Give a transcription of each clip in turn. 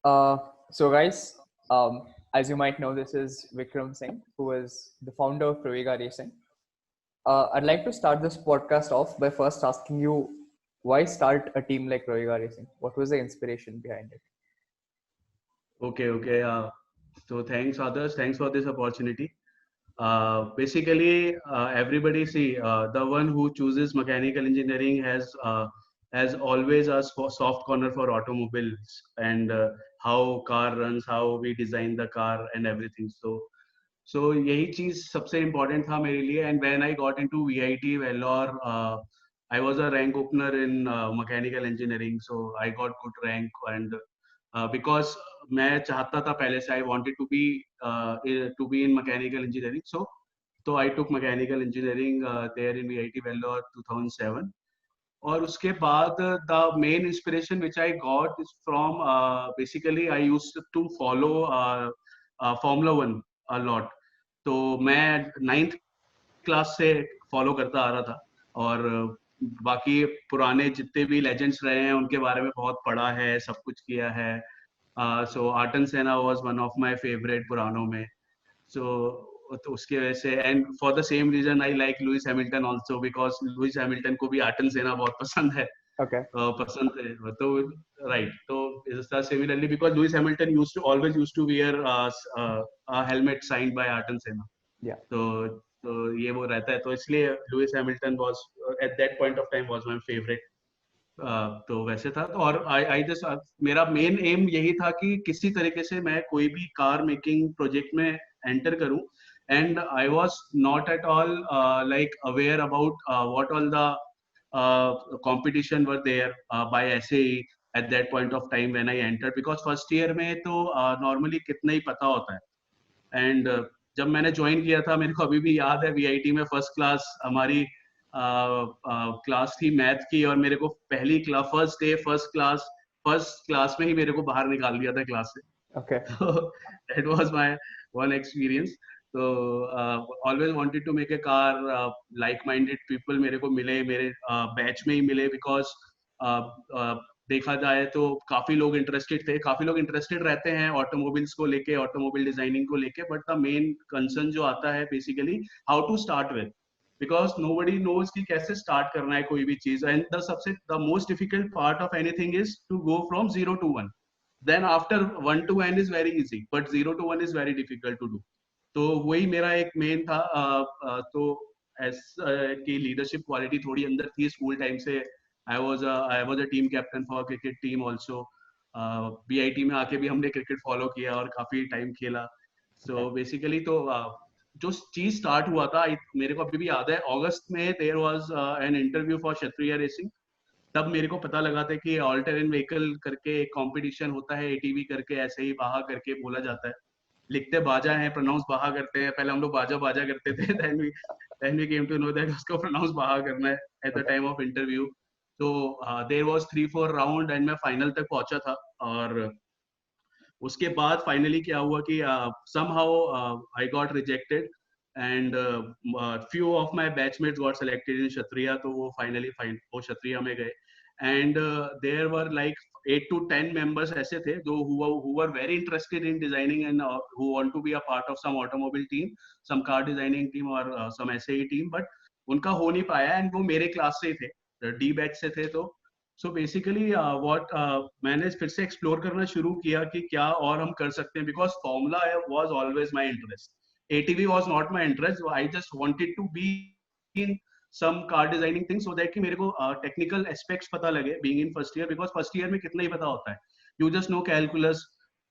Uh, so, guys, as you might know, this is Vikram Singh, who is the founder of Pravega Racing. I'd like to start this podcast off by first asking you, why start a team like Pravega Racing? What was the inspiration behind it? Okay. So thanks, others. Thanks for this opportunity. Basically, everybody see the one who chooses mechanical engineering has always a soft corner for automobiles and how car runs, how we design the car and everything. So यही चीज सबसे important था मेरे लिए. And when I got into VIT Vellore, I was a rank opener in mechanical engineering. So I got good rank and because मैं चाहता था पहले से I wanted to be in mechanical engineering. So I took mechanical engineering there in VIT Vellore 2007. और उसके बाद the main inspiration which I got is from basically I used to follow Formula One a lot. तो मैं 9th class से follow करता आ रहा था और बाकी पुराने जितने भी लेजेंड्स रहे हैं उनके बारे में बहुत पढ़ा है, सब कुछ किया है. So Ayrton Senna was one of my favorite पुरानों में. तो उसकी वजह से and for the same reason I like Lewis Hamilton also because Lewis Hamilton को भी Ayrton Senna बहुत पसंद है. Okay. पसंद है तो right. तो similarly because Lewis Hamilton always used to wear a helmet signed by Ayrton Senna. Yeah. तो ये वो रहता है तो इसलिए Lewis Hamilton was at that point of time was my favorite. तो वैसे था तो और आई जस्ट मेरा मेन एम यही था कि किसी तरीके से मैं कोई भी कार मेकिंग प्रोजेक्ट में एंटर करूं and I was not at all like aware about what all the competition were there by SAE at that point of time when I entered because first year में तो normally कितना ही पता होता है and जब मैंने ज्वाइन किया था मेरे को अभी भी याद है VIT में फर्स्ट क्लास हमारी क्लास थी मैथ की और मेरे को पहली क्लास फर्स्ट क्लास में ही मेरे को बाहर निकाल दिया था क्लास से. Okay. That was my one experience. So always wanted to make a car. Like-minded people मेरे को मिले मेरे बैच में ही मिले because देखा जाए तो काफी लोग इंटरेस्टेड थे, काफी लोग इंटरेस्टेड रहते हैं ऑटोमोबाइल्स को लेके, ऑटोमोबाइल डिजाइनिंग को लेके, बट द मेन कंसर्न जो आता है basically how to start with because nobody knows कि कैसे start करना है कोई भी चीज and the most difficult part of anything is to go from 0 to 1. Then after 1 to n is very easy but 0 to 1 is very difficult to do. तो वही मेरा एक मेन था. तो की लीडरशिप क्वालिटी थोड़ी अंदर थी स्कूल टाइम से. I was a team captain for cricket team also. VIT में आके भी हमने क्रिकेट फॉलो किया और काफी टाइम खेला. So basically तो जो चीज स्टार्ट हुआ था मेरे को अभी भी याद है अगस्त में there was an interview for Kshatriya racing. तब मेरे को पता लगा था कि ऑल टेरेन व्हीकल करके एक कंपटीशन होता है ATV करके ऐसे ही बाहा करके बोला जाता है. लिखते बाजा है प्रोनाउंस बाहा करते हैं. पहले हम लोग बाजा करते थे then we came to know that उसको प्रोनाउंस बाहा करना है at the time of interview. तो there was 3-4 राउंड एंड मैं फाइनल तक पहुंचा था और उसके बाद फाइनली क्या हुआ कि somehow I got rejected and few of my batchmates got selected in Kshatriya. तो वो finally वो Kshatriya में गए and there were like 8 to 10 members ऐसे थे जो who were very interested in designing and who want to be a part of some automobile team, some car designing team or some SAE team, but उनका हो नहीं पाया and वो मेरे class से थे, D batch से थे. तो सो बेसिकली व्हाट मैंने फिर से एक्सप्लोर करना शुरू किया कि क्या और हम कर सकते हैं because formula was always my interest. ATV was not my interest. I just wanted to be in some car designing thing so that कि मेरे को टेक्निकल एस्पेक्ट्स पता लगे being in first year because first year में कितना ही पता होता है. You just know calculus.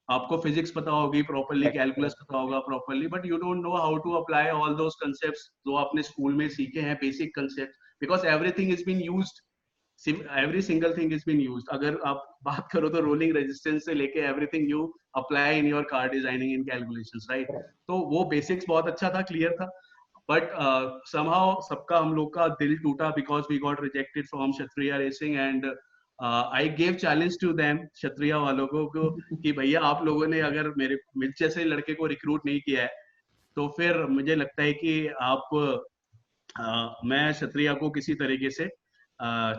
आपको फिजिक्स पता होगी प्रॉपर्ली, कैलकुलस पता होगा properly, but you don't know how to apply all those concepts जो आपने स्कूल में सीखे हैं, basic concept, because everything is been used. Every single thing has been used. अगर आप बात करो तो रोलिंग रेजिस्टेंस से लेके everything you apply in your car designing in calculations, right? तो वो बेसिक्स बहुत अच्छा था, क्लियर था, बट somehow सबका हम लोग का दिल टूटा because we got rejected from Kshatriya Racing and I gave challenge to them, क्षत्रिया वालों को कि भैया आप लोगों ने अगर मेरे जैसे लड़के को रिक्रूट नहीं किया है तो फिर मुझे लगता है कि आप मैं क्षत्रिया को किसी तरीके से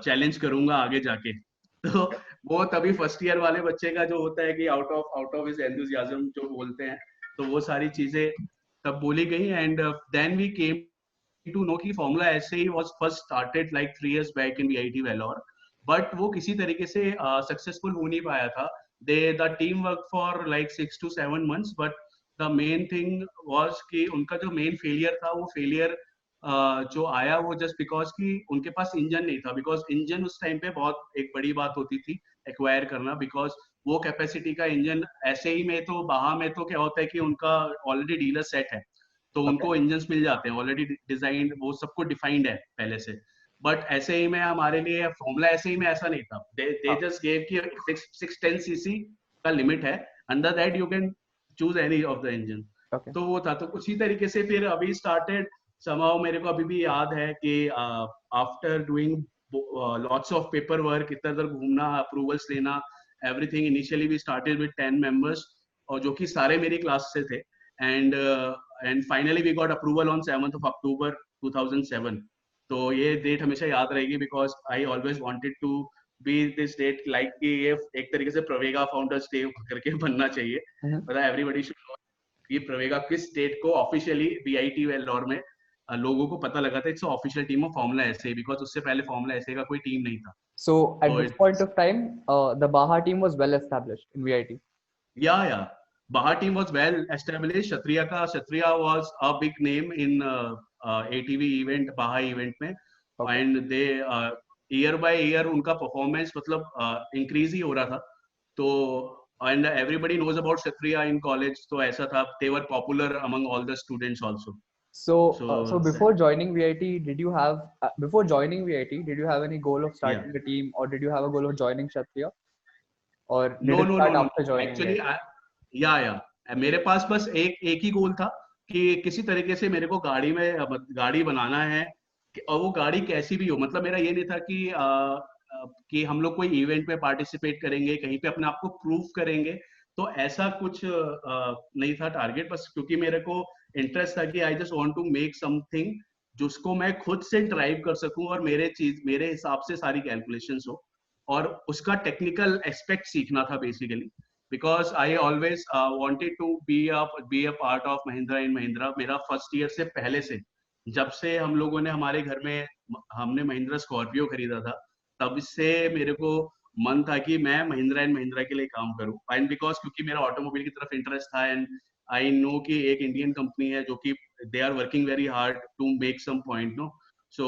चैलेंज करूंगा आगे जाके. तो वो तभी फर्स्ट ईयर वाले बच्चे का जो होता है कि आउट ऑफ हिज एंथुसियाज्म जो बोलते हैं, तो वो सारी चीजें तब बोली गई. And then we came to know कि फॉर्मूला ऐसे ही was first started like 3 years back in VIT Vellore, but वो किसी तरीके से सक्सेसफुल हो नहीं पाया था. The team work for like 6 to 7 months, but the main thing was कि उनका जो मेन फेलियर था, वो फेलियर जो आया वो जस्ट बिकॉज कि उनके पास इंजन नहीं था. बिकॉज इंजन उस टाइम पे बहुत एक बड़ी बात होती थी एक्वायर करना, बिकॉज वो कैपेसिटी का इंजन ऐसे ही में तो बाहा में तो क्या होता है कि उनका ऑलरेडी डीलर सेट है, तो Okay. उनको इंजन मिल जाते हैं ऑलरेडी डिजाइन, वो सबको डिफाइंड है पहले से. बट ऐसे ही में हमारे लिए फॉर्मूला ऐसे ही में ऐसा नहीं था. दे हाँ. जस्ट गेव कि 610 सीसी का लिमिट है, under that you can choose any of the engine. Okay. तो वो था. तो उसी तरीके से फिर अभी स्टार्टेड somehow. मेरे को अभी भी याद है कि after doing lots of paper work, इधर उधर घूमना, अप्रूवल्स लेना, everything, initially we started with 10 members, और जो कि सारे मेरी क्लास से थे. And finally we got approval on 7th of October 2007. तो ये डेट हमेशा याद रहेगी, because I always wanted to be this date, like कि ये एक तरीके से प्रवेगा फाउंडर्स डे करके बनना चाहिए. मतलब एवरीबडी शुड नो कि प्रवेगा किस डेट को ऑफिशियली बीआईटी वेल्लोर में लोगों को पता लगा था it's official team of formula ऐसे, बिकॉज उससे पहले फॉर्मूला ऐसे का कोई टीम नहीं था. So at तो this point of time, the Baha team was well established in VIT. या Baha team was well established. Kshatriya was a big name in ATV event, Baha event में. Okay. And they year by year उनका performance मतलब increase ही हो रहा था. तो and everybody knows about Kshatriya in college, तो ऐसा था, they were popular among all the students also. So before joining VIT, did you have before joining VIT, did you have any goal of yeah. starting a team, or did you have a goal of joining Kshatriya, or did No, it no, no, start no. after joining Actually, VIT? या मेरे पास बस एक ही गोल था कि किसी तरीके से मेरे को गाड़ी बनाना है, और वो गाड़ी कैसी भी हो. मतलब मेरा ये नहीं था कि हम लोग कोई इवेंट में पार्टिसिपेट करेंगे, कहीं पे अपने आप को प्रूव करेंगे, तो ऐसा कुछ नहीं था टारगेट. बस क्योंकि मेरे को इंटरेस्ट था कि I just want to make something जिसको मैं खुद से ड्राइव कर सकूं, और मेरे हिसाब से सारी कैलकुलेशंस हो, और उसका टेक्निकल एस्पेक्ट सीखना था basically. Because I always wanted to be a part of Mahindra and Mahindra. मेरा फर्स्ट ईयर से पहले से, जब से हम लोगों ने हमारे घर में हमने महिंद्रा स्कॉर्पियो खरीदा था, तब से मेरे को मन था कि मैं महिंद्रा एंड महिंद्रा के लिए काम करूं. एंड बिकॉज क्योंकि मेरा ऑटोमोबाइल की तरफ इंटरेस्ट था, एंड आई नो कि एक इंडियन कंपनी है जो कि they are working very hard to make some point, no. So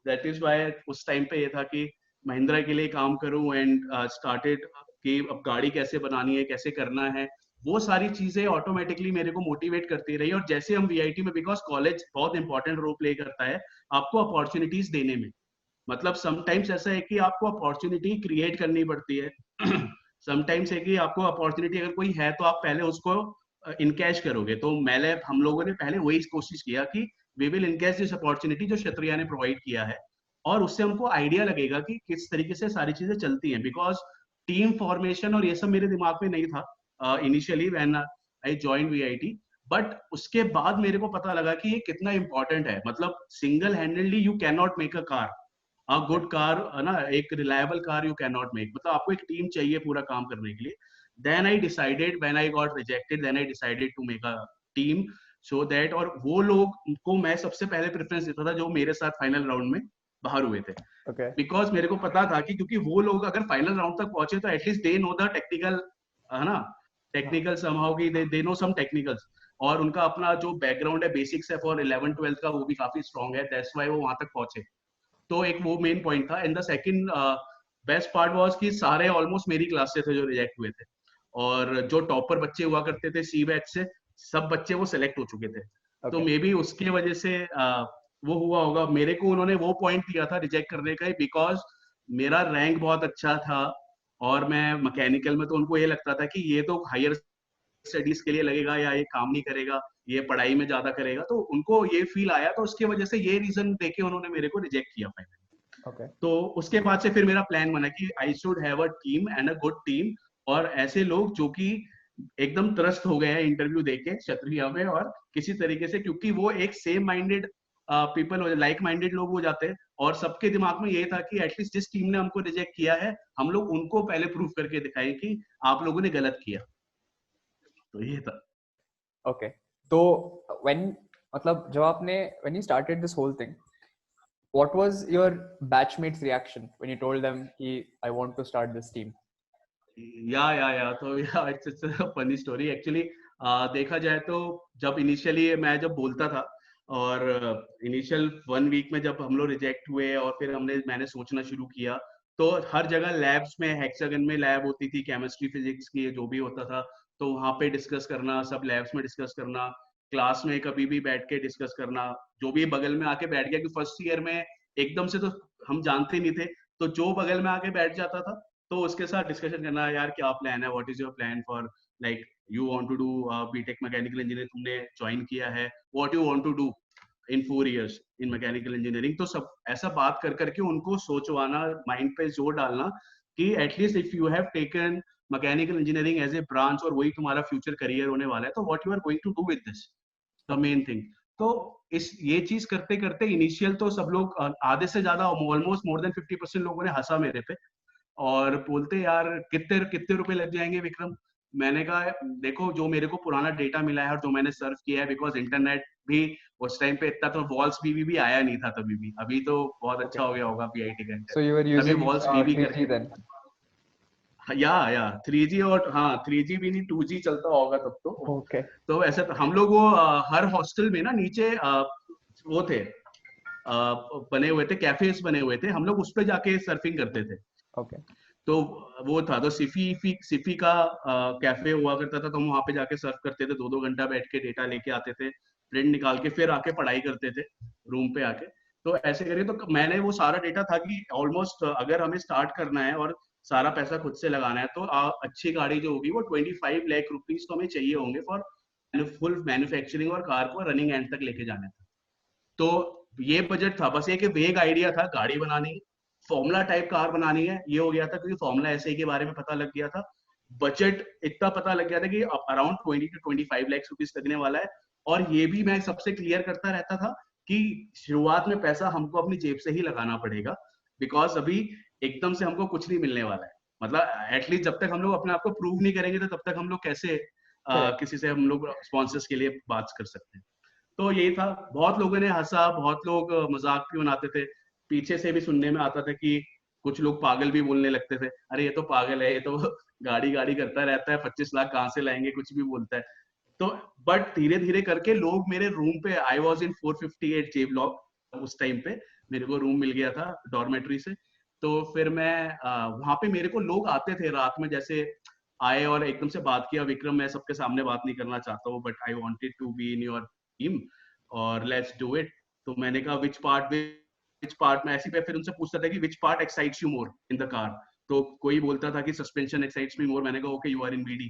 that is why उस टाइम पे ये था कि महिंद्रा के लिए काम करूं. एंड स्टार्टेड कि अब गाड़ी कैसे बनानी है, कैसे करना है, वो सारी चीजें ऑटोमेटिकली मेरे को मोटिवेट करती रही. और जैसे हम वीआईटी में, बिकॉज कॉलेज बहुत इंपॉर्टेंट रोल प्ले करता है आपको अपॉर्चुनिटीज देने में. मतलब समटाइम्स ऐसा है कि आपको अपॉर्चुनिटी क्रिएट करनी पड़ती है. समटाइम्स है कि आपको अपॉर्चुनिटी अगर कोई है तो आप पहले उसको इनकैश करोगे. तो हम लोगों ने पहले वही कोशिश किया कि we will encash this opportunity जो क्षत्रिया ने प्रोवाइड किया है, और उससे हमको आइडिया लगेगा कि किस तरीके से सारी चीजें चलती हैं. बिकॉज टीम फॉर्मेशन और ये सब मेरे दिमाग में नहीं था initially when I join VIT. But उसके बाद मेरे को पता लगा कि ये कितना इंपॉर्टेंट है. मतलब single handedly you can not make a car, a good car, ना, एक reliable car you can not make. मतलब आपको एक टीम चाहिए पूरा काम करने के लिए. Then I decided, when I got rejected, then I decided to make a team, so that. और वो लोग को मैं सबसे पहले प्रेफरेंस देता था जो मेरे साथ फाइनल राउंड में बाहर हुए थे. Okay. बिकॉज मेरे को पता था कि क्योंकि वो लोग अगर फाइनल राउंड तक पहुंचे तो at least they know the technical, है ना, टेक्निकल समहाउ की दे नो सम टेक्निकल्स. और उनका अपना जो बैकग्राउंड है, बेसिक्स है फॉर 11th-12th का, वो भी काफी स्ट्रॉन्ग है. दैट्स व्हाई वो वहां तक पहुंचे. तो एक वो मेन पॉइंट था. And the second best part was कि सारे ऑलमोस्ट मेरी क्लास से थे जो रिजेक्ट हुए थे, और जो टॉपर बच्चे हुआ करते थे सी बैच से, सब बच्चे वो सेलेक्ट हो चुके थे. तो मे बी उसकी वजह से वो हुआ होगा. मेरे को उन्होंने वो पॉइंट दिया था रिजेक्ट करने का, बिकॉज मेरा रैंक बहुत अच्छा था, और मैं मैकेनिकल में, तो उनको ये लगता था कि ये तो हायर स्टडीज के लिए लगेगा, या ये काम नहीं करेगा, ये पढ़ाई में ज्यादा करेगा. तो उनको ये फील आया, तो उसकी वजह से ये रीजन देके उन्होंने मेरे को रिजेक्ट किया फाइनली. Okay. तो उसके बाद से फिर मेरा प्लान बना कि I should have a team and a good team, और ऐसे लोग जो कि एकदम त्रस्त हो गए हैं इंटरव्यू देके क्षत्रिया में, और किसी तरीके से, क्योंकि वो एक same minded people like minded लोग हो जाते हैं, और सबके दिमाग में ये था कि एटलीस्ट जिस टीम ने हमको रिजेक्ट किया है, हम लोग उनको पहले प्रूव करके दिखाएं कि आप लोगों ने गलत किया। तो ये था। ओके, तो when मतलब जब आपने when you started this whole thing, what was your batchmates reaction when you told them कि I want to start this team? या तो या इट्स फनी स्टोरी एक्चुअली। देखा जाए तो जब इनिशियली मैं जब बोलता था, और इनिशियल 1 वीक में जब हम लोग रिजेक्ट हुए और फिर मैंने सोचना शुरू किया, तो हर जगह लैब्स में, हेक्सागन में लैब होती थी केमिस्ट्री फिजिक्स की, जो भी होता था, तो वहां पे डिस्कस करना, सब लैब्स में डिस्कस करना, क्लास में कभी भी बैठ के डिस्कस करना, जो भी बगल में आके बैठ गया, कि फर्स्ट ईयर में एकदम से तो हम जानते नहीं थे, तो जो बगल में आके बैठ जाता था तो उसके साथ डिस्कशन करना, यार क्या प्लान है, what is your plan for, like you want to do BTech mechanical engineering, तुमने ज्वाइन किया है, what you want to do in 4 years in mechanical engineering. तो सब ऐसा बात कर करके उनको सोचवाना, माइंड पे जोर डालना कि at least if you have taken mechanical engineering as a branch और वही तुम्हारा फ्यूचर करियर होने वाला है, तो what you are going to do with this, the main thing. तो इस ये चीज करते करते इनिशियल तो सब लोग आधे से ज्यादा, ऑलमोस्ट मोर देन 50% लोगों ने हंसा मेरे पे, और बोलते यार कितने कितने रुपए लग जाएंगे विक्रम। मैंने कहा देखो, जो मेरे को पुराना डेटा मिला है और जो मैंने सर्व किया है, बिकॉज इंटरनेट भी उस टाइम पे इतना तो वॉल्स बीबी भी आया नहीं था तभी भी, अभी तो बहुत अच्छा हो गया होगा पीआईटी का So you were इंटरनेट, तभी using वॉल्स बीबी 3G करके। then? या 3G, और हाँ 3G भी नहीं 2G चलता होगा तब तो। Okay. तो ऐसा तो हम लोग वो हर हॉस्टल में ना नीचे वो थे, बने हुए थे कैफेज बने हुए थे, हम लोग उस पे जाके सर्फिंग करते थे। Okay. तो वो था तो सिफी का कैफे हुआ करता था, तो हम वहां पे जाके सर्व करते थे, 2-2 घंटा बैठ के डेटा लेके आते थे, प्रिंट निकाल के फिर आके पढ़ाई करते थे रूम पे आके। तो ऐसे करके तो मैंने वो सारा डेटा था कि ऑलमोस्ट अगर हमें स्टार्ट करना है और सारा पैसा खुद से लगाना है, तो अच्छी गाड़ी जो होगी वो 25 लाख रुपीज तो हमें चाहिए होंगे फॉर फुल मैन्युफैक्चरिंग और कार को रनिंग एंड तक लेके जाने था। तो ये बजट था, बस एक वेग आइडिया था, गाड़ी बनानी, फॉर्मूला टाइप कार बनानी है, ये हो गया था, क्योंकि फॉर्मूला एसआई के बारे में पता लग गया था, बजट इतना पता लग गया था कि अराउंड 20 to 25 लाख रुपीज लगने वाला है। और ये भी मैं सबसे क्लियर करता रहता था कि शुरुआत में पैसा हमको अपनी जेब से ही लगाना पड़ेगा, बिकॉज अभी एकदम से हमको कुछ नहीं मिलने वाला है। मतलब एटलीस्ट जब तक हम लोग अपने आप को प्रूव नहीं करेंगे, तो तब तक हम लोग कैसे किसी से हम लोग स्पॉन्सर्स के लिए बात कर सकते हैं। तो यही था, बहुत लोगों ने हंसा, बहुत लोग मजाक भी बनाते थे, पीछे से भी सुनने में आता था कि कुछ लोग पागल भी बोलने लगते थे, अरे ये तो पागल है, ये तो गाड़ी गाड़ी करता रहता है, 25 लाख कहाँ से लाएंगे, कुछ भी बोलता है। तो बट धीरे धीरे करके लोग मेरे रूम पे, I was in 458 J block उस टाइम पे, मेरे को रूम मिल गया था डॉर्मेट्री से। तो फिर मैं वहां पे मेरे को लोग आते थे रात में, जैसे आए और एकदम से बात किया, विक्रम मैं सबके सामने बात नहीं करना चाहता हूँ, but I wanted to be in your team और लेट्स डू इट। तो मैंने कहा विच पार्ट में, ऐसी पे फिर उनसे पूछता था कि which part excites you more in the car. तो कोई बोलता था कि सस्पेंशन एक्साइट्स मी मोर, मैंने कहा okay you are in BD.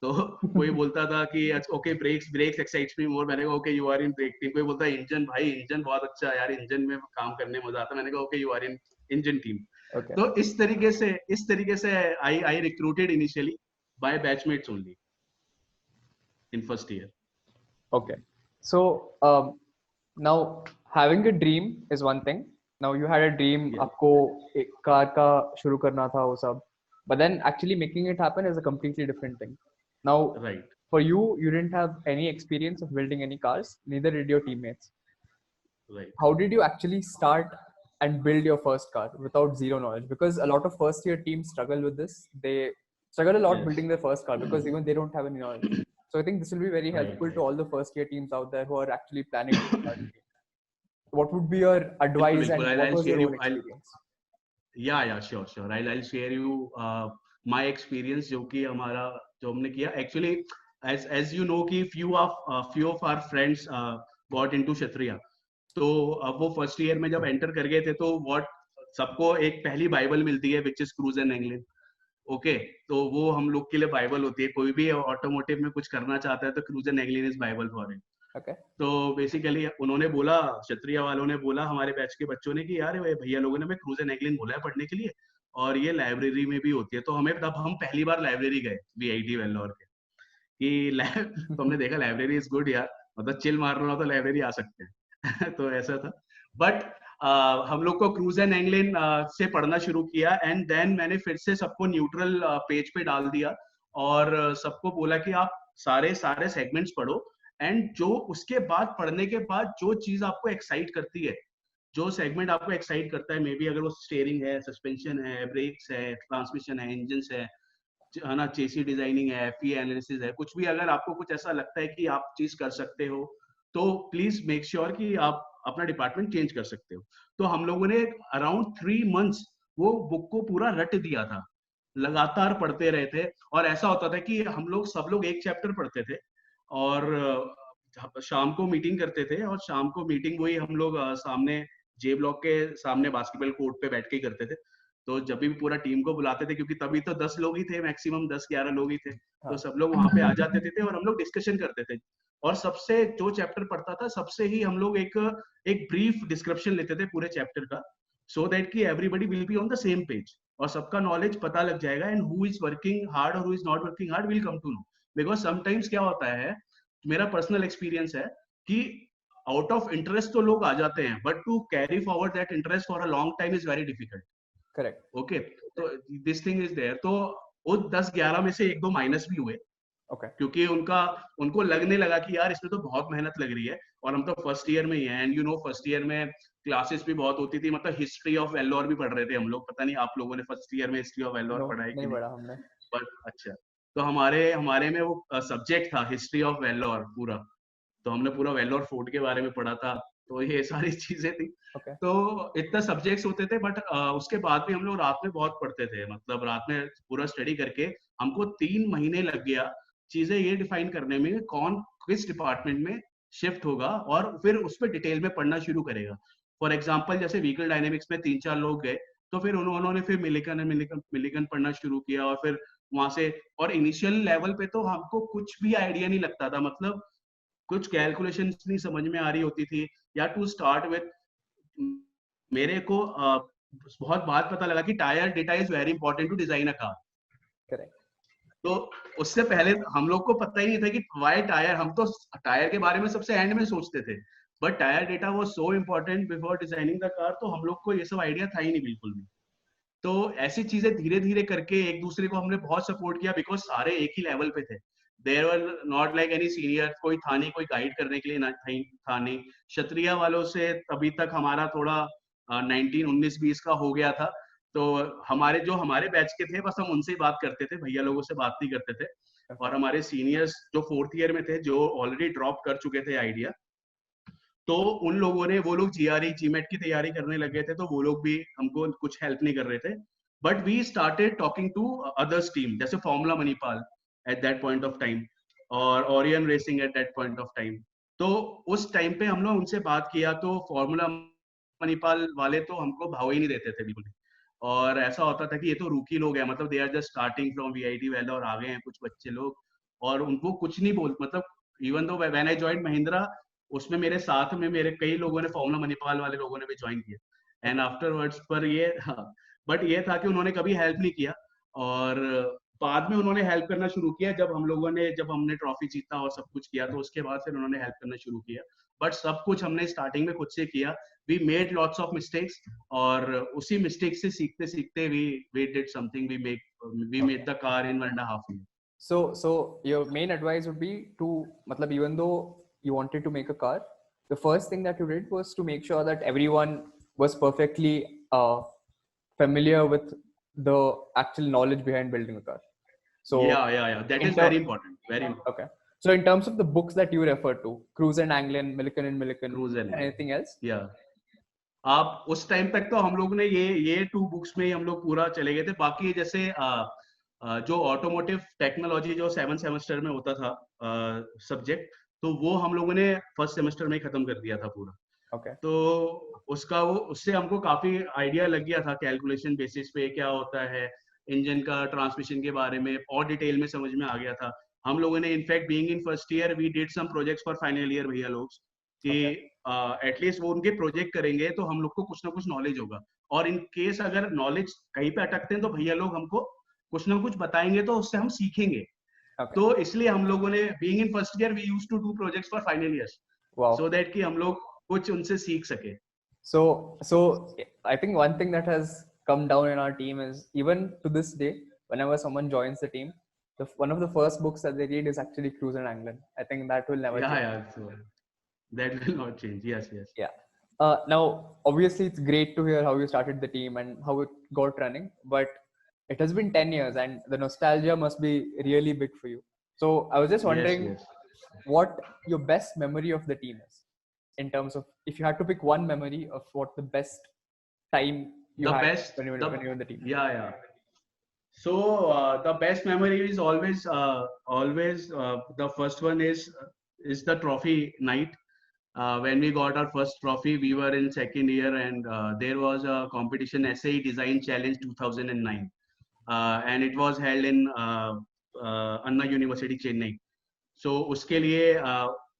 तो कोई बोलता था कि okay brakes brakes excites me more, मैंने कहा okay you are in brake team. कोई बोलता है इंजन, भाई इंजन बहुत अच्छा है यार, इंजन में काम करने में मजा आता है, मैंने कहा okay you are in engine team. Okay. तो इस तरीके से I recruited initially by batchmates only in first year. Okay. So now having a dream is one thing. Now you had a dream, Yeah. आपको एक car का शुरू करना था वो सब, but then actually making it happen is a completely different thing. Now Right. for you, you didn't have any experience of building any cars, neither did your teammates. Right. How did you actually start and build your first car without zero knowledge? Because a lot of first year teams struggle with this. They struggle a lot Yes. building their first car because even they don't have any knowledge. So I think this will be very helpful Right. to all the first year teams out there who are actually planning to start. What would be your advice बिल्कुल, and what I'll was share your you. own experience? Yeah, sure. I'll share you my experience, जो कि हमारा जो हमने किया actually, as you know कि few of our friends got into क्षत्रिया। तो अब वो फर्स्ट ईयर में जब एंटर कर गए थे, तो व्हाट सबको एक पहली बाइबल मिलती है which is Crouse and Anglin. Okay, तो वो हम लोग के लिए बाइबल होती है, कोई भी ऑटोमोटिव में कुछ करना चाहता है तो Crouse and Anglin is bible for it. Okay. तो बेसिकली उन्होंने बोला, क्षत्रिय वालों ने बोला हमारे बैच के बच्चों ने कि यार ये भैया लोगों ने हमें क्रूज एंड एंगलिन बोला है पढ़ने के लिए, और ये लाइब्रेरी में भी होती है। तो हमें तब हम पहली बार लाइब्रेरी गए वीआईटी वेल्लोर के, कि तो हमने देखा लाइब्रेरी इज गुड यार, मतलब चिल मारना हो तो लाइब्रेरी आ सकते हैं। तो ऐसा था. बट हम लोग को क्रूज एंड एंगलिन से पढ़ना शुरू किया, एंड देन मैंने फिर से सबको न्यूट्रल पेज पे डाल दिया और सबको बोला कि आप सारे सारे सेगमेंट्स पढ़ो, एंड जो उसके बाद पढ़ने के बाद जो चीज आपको एक्साइट करती है, जो सेगमेंट आपको एक्साइट करता है, मे बी अगर वो स्टीयरिंग है, सस्पेंशन है, ब्रेक्स है, ट्रांसमिशन है, इंजन है ना, चेसी डिजाइनिंग है, एफई एनालिसिस है, कुछ भी अगर आपको कुछ ऐसा लगता है कि आप चीज कर सकते हो, तो प्लीज मेक श्योर कि आप अपना डिपार्टमेंट चेंज कर सकते हो. तो हम लोगों ने अराउंड 3 मंथ्स वो बुक को पूरा रट दिया था, लगातार पढ़ते रहे थे. और ऐसा होता था कि हम लोग सब लोग एक चैप्टर पढ़ते थे और शाम को मीटिंग करते थे, और शाम को मीटिंग वही हम लोग सामने जे ब्लॉक के सामने बास्केटबॉल कोर्ट पे बैठ के करते थे. तो जब भी पूरा टीम को बुलाते थे, क्योंकि तभी तो 10 लोग ही थे, मैक्सिमम 10-11 लोग ही थे, तो सब लोग वहां पे आ जाते थे और हम लोग डिस्कशन करते थे. और सबसे जो चैप्टर पढ़ता था, सबसे ही हम लोग एक एक ब्रीफ डिस्क्रिप्शन लेते थे पूरे चैप्टर का, सो दैट कि everybody will be on the same page और सबका नॉलेज पता लग जाएगा, and who is working hard और who is not working hard will come to know. Because sometimes क्या होता है, मेरा पर्सनल एक्सपीरियंस है कि आउट ऑफ इंटरेस्ट तो लोग आ जाते हैं, but to carry forward that interest for a long time is very difficult. Correct. Okay, तो दिस थिंग इज देयर. तो वो 10-11 में से 1-2 माइनस भी हुए, ओके. क्योंकि उनको लगने लगा कि यार इसमें तो बहुत मेहनत लग रही है, और हम तो फर्स्ट ईयर में ही हैं, and you know first year में क्लासेस भी बहुत होती थी, मतलब हिस्ट्री ऑफ वेल्लोर भी पढ़ रहे थे हम लोग. पता नहीं आप लोगों ने फर्स्ट ईयर में हिस्ट्री ऑफ वेल्लोर नो, पढ़ा है कि नहीं नहीं, पढ़ा हमने. बट अच्छा. तो हमारे हमारे में वो सब्जेक्ट था हिस्ट्री ऑफ वेल्लोर पूरा, तो हमने पूरा वेल्लोर फोर्ट के बारे में पढ़ा था. तो ये सारी चीजें थी. ओके. तो इतना सब्जेक्ट्स होते थे, बट उसके बाद भी हम लोग रात में बहुत पढ़ते थे, मतलब रात में पूरा स्टडी करके हमको 3 महीने लग गया चीजें ये डिफाइन करने में कौन किस डिपार्टमेंट में शिफ्ट होगा, और फिर उस पर डिटेल में पढ़ना शुरू करेगा. फॉर एग्जाम्पल जैसे व्हीकल डायनेमिक्स में 3-4 लोग गए, तो फिर उन्होंने फिर मिलिकन पढ़ना शुरू किया, और फिर वहां से. और इनिशियल लेवल पे तो हमको कुछ भी आइडिया नहीं लगता था, मतलब कुछ कैलकुलेशन नहीं समझ में आ रही होती थी. या टू स्टार्ट विथ, मेरे को बहुत बात पता लगा कि tyre data is very important to design a car. Correct. तो उससे पहले हम लोग को पता ही नहीं था कि वाई टायर. हम तो टायर के बारे में सबसे एंड में सोचते थे, बट टायर डेटा वो so important before designing the car. तो हम लोग को ये सब आइडिया था ही नहीं बिल्कुल भी. तो ऐसी चीजें धीरे धीरे करके एक दूसरे को हमने बहुत सपोर्ट किया, बिकॉज सारे एक ही लेवल पे थे. There were not like any senior, कोई था नहीं, कोई गाइड करने के लिए ना था नहीं. क्षत्रिय वालों से तभी तक हमारा थोड़ा 19-19-20 का हो गया था. तो हमारे बैच के थे, बस हम उनसे ही बात करते थे, भैया लोगों से बात नहीं करते थे. और हमारे सीनियर्स जो 4th ईयर में थे, जो ऑलरेडी ड्रॉप कर चुके थे आइडिया, तो उन लोगों ने, वो लोग जीआरई जीमेट की तैयारी करने लगे थे, तो वो लोग भी हमको कुछ हेल्प नहीं कर रहे थे. But we started talking to others team, जैसे formula Manipal at that point of time, और Orion racing at that point of time. तो उस टाइम पे हम लोग उनसे बात किया, तो फॉर्मूला मणिपाल वाले तो हमको भाव ही नहीं देते थे बिल्कुल. और ऐसा होता था कि ये तो रूकी लोग हैं, मतलब they are just starting from VIT Vellore, और आ गए हैं कुछ बच्चे लोग, और उनको कुछ नहीं बोल, मतलब even though when I joined Mahindra, उसमें मेरे साथ में मेरे कई लोगों ने, फॉर्मूला मणिपाल वाले लोगों ने भी ज्वाइन किया, एंड आफ्टरवर्ड्स. पर ये, हाँ, बट ये था कि उन्होंने कभी हेल्प नहीं किया. और बाद में उन्होंने हेल्प करना शुरू किया, जब हमने ट्रॉफी जीता और सब कुछ किया, तो उसके बाद फिर उन्होंने हेल्प करना शुरू किया. बट सब कुछ हमने स्टार्टिंग में खुद से किया. We made lots of mistakes, और उसी मिस्टेक से सीखते सीखते we did something, we made the car in 1.5 years. So your main advice would be to, matlab, even though you wanted to make a car, the first thing that you did was to make sure that everyone was perfectly familiar with the actual knowledge behind building a car. So yeah, that is very important, very important. Okay. So in terms of the books that you refer to, Cruise and Anglin, Millikan and Millikan, anything else? Yeah. आप उस time तक तो हम लोग ने ये 2 books में ही हम लोग पूरा चले गए थे. बाकी जैसे जो ऑटोमोटिव टेक्नोलॉजी जो 7 सेमेस्टर में होता था सब्जेक्ट, तो वो हम लोगों ने फर्स्ट सेमेस्टर में ही खत्म कर दिया था पूरा. Okay. तो उससे हमको काफी आइडिया लग गया था, कैलकुलेशन बेसिस पे क्या होता है, इंजन का, ट्रांसमिशन के बारे में और डिटेल में समझ में आ गया था. हम लोगों ने in fact being in first year we did some projects for final year भैया लोग, कि एटलीस्ट वो उनके प्रोजेक्ट करेंगे तो हम लोग को कुछ ना कुछ नॉलेज होगा. और इन केस अगर नॉलेज कहीं पे अटकते हैं, तो भैया लोग हमको कुछ ना कुछ बताएंगे, तो उससे हम सीखेंगे. Okay. तो इसलिए हम लोगों ने, being in first year, we used to do projects for final years, so that कि हम लोग कुछ उनसे सीख सके. So I think one thing that has come down in our team is, even to this day, whenever someone joins the team, one of the first books that they read is actually Cruise and Anglin. I think that will never change. Yeah, so that will not change. Yes. Yeah. Now, obviously, it's great to hear how you started the team and how it got running, but it has been 10 years and the nostalgia must be really big for you. So I was just wondering Yes. what your best memory of the team is, in terms of, if you had to pick one memory of what the best time you The had best, when you were in the team. yeah. So the best memory is always the first one is the trophy night. When we got our first trophy, we were in second year, and there was a competition, SAE Design Challenge 2009, and it was held in Anna University, Chennai. So उसके लिए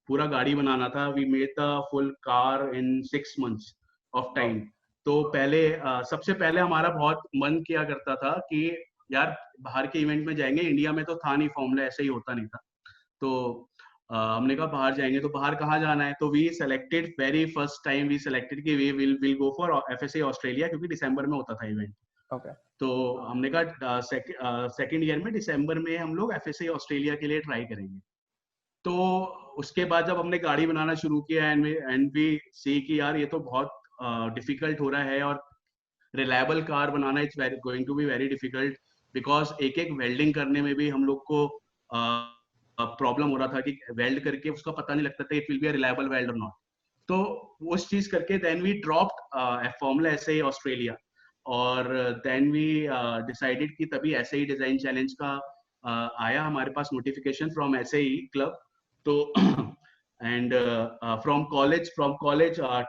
पूरा गाड़ी बनाना था. We made the full car in 6 months of time. तो पहले सबसे पहले हमारा बहुत मन किया करता था कि यार बाहर के इवेंट में जाएंगे. इंडिया में तो था नहीं, फॉर्मूला ऐसे ही होता नहीं था. तो हमने कहा बाहर जाएंगे, तो बाहर कहाँ जाना है. तो we selected very first time, we selected कि we will go for FSA Australia, क्योंकि दिसंबर में होता था इवेंट. Okay. तो हमने कहा सेकेंड ईयर में दिसंबर में हम लोग FSA ऑस्ट्रेलिया के लिए ट्राई करेंगे. तो उसके बाद जब हमने गाड़ी बनाना शुरू किया एंड वी सी कि यार ये तो बहुत डिफिकल्ट हो रहा है, और रिलायबल कार बनाना it's going to be very difficult, because एक एक वेल्डिंग करने में भी हम लोग को प्रॉब्लम हो रहा था कि वेल्ड करके उसका पता नहीं लगता था it will be a reliable weld और नॉट. तो उस चीज करके then we dropped formula S A Australia, और देन वी डिसाइडेड कि तभी एसए डिजाइन चैलेंज का आया हमारे पास नोटिफिकेशन फ्रॉम एसए क्लब. तो and from college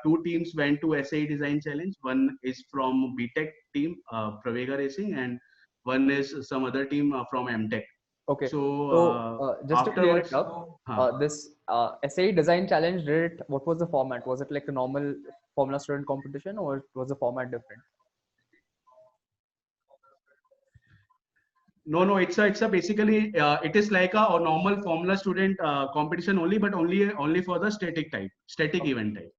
2 teams went to SAE Design Challenge. One is from BTech team, Pravega Racing, and one is some other team from MTech. Okay. So just to clear it afterwards, up, this SAE Design Challenge, what was the format? Was it like a normal Formula Student competition, or was the format different? No, it's a basically it is like a normal Formula Student competition only, but only for the static event type.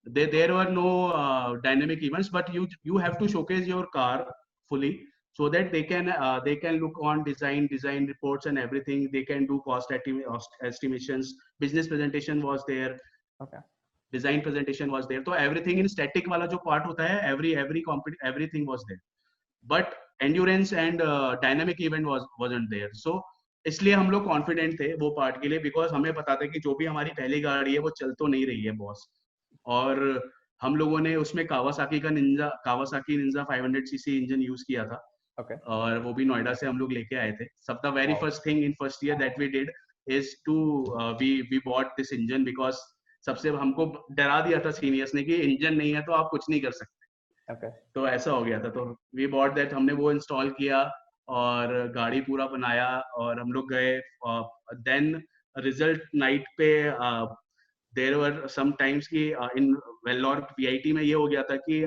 There were no dynamic events, but you have to showcase your car fully, so that they can look on design reports and everything. They can do cost estimations. Business presentation was there. Okay. Design presentation was there. So everything in static वाला जो part होता है, everything was there. But endurance and dynamic event wasn't there. So इसलिए हम लोग confident थे वो part के लिए, बिकॉज हमें पता था कि जो भी हमारी पहली गाड़ी है वो चल तो नहीं रही है बॉस. और हम लोगों ने उसमें Kawasaki Ninja 500 CC engine use किया था. Okay. और वो भी नोएडा से हम लोग लेके आए थे. सब the very first thing in first year that we did is to we bought this engine, because सबसे हमको डरा दिया था सीनियर्स ने कि इंजन नहीं है तो आप कुछ नहीं कर सकते. Okay. तो ऐसा हो गया था. तो वी बॉट दैट, हमने वो इंस्टॉल किया और गाड़ी पूरा बनाया, और हम लोग गए. देन रिजल्ट नाइट पे देयर वर सम टाइम्स कि इन वेल्लोर वीआईटी में ये हो गया था कि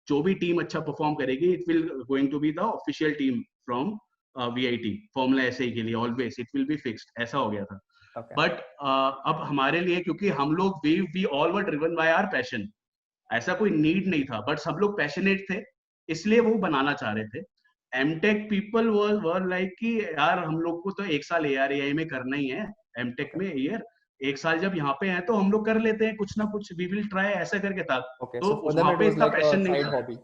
जो भी टीम अच्छा परफॉर्म करेगी it will going to be the official team from VIT formula SA के लिए. Always it will be fixed, ऐसा हो गया था. Okay. बट अब हमारे लिए, क्योंकि हम लोग we all were driven by our passion, ऐसा कोई नीड नहीं था, बट सब लोग पैशनेट थे, इसलिए वो बनाना चाह रहे थे. एमटेक पीपल वर लाइक कि यार हम लोग को तो 1 साल ARAI में करना ही है, एमटेक में ईयर 1 साल जब यहाँ पे हैं तो हम लोग कर लेते हैं कुछ ना कुछ, वी विल ट्राई, ऐसा करके था. Okay. तो So for them वहाँ it पे was इतना like a पैशन नहीं side था. hobby.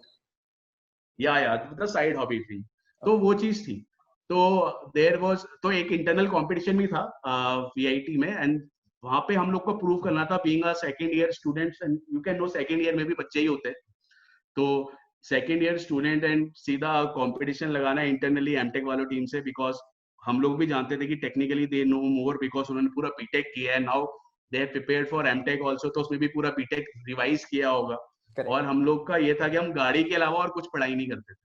या द साइड हॉबी थी. तो वो चीज थी. तो देयर वाज, तो एक इंटरनल कंपटीशन भी था वीआईटी में, एंड वहां पे हम लोग को प्रूव करना था being a second year students. And you can know second year में भी बच्चे ही होते हैं. तो सेकंड ईयर स्टूडेंट एंड सीधा कंपटीशन लगाना इंटरनली एमटेक वालों टीम से, बिकॉज हम लोग भी जानते थे कि technically they know more, because उन्होंने पूरा बीटेक किया है. Now they have prepared for MTech also, तो उसमें भी पूरा बीटेक रिवाइज किया होगा. Correct. और हम लोग का ये था कि हम गाड़ी के अलावा और कुछ पढ़ाई नहीं करते थे,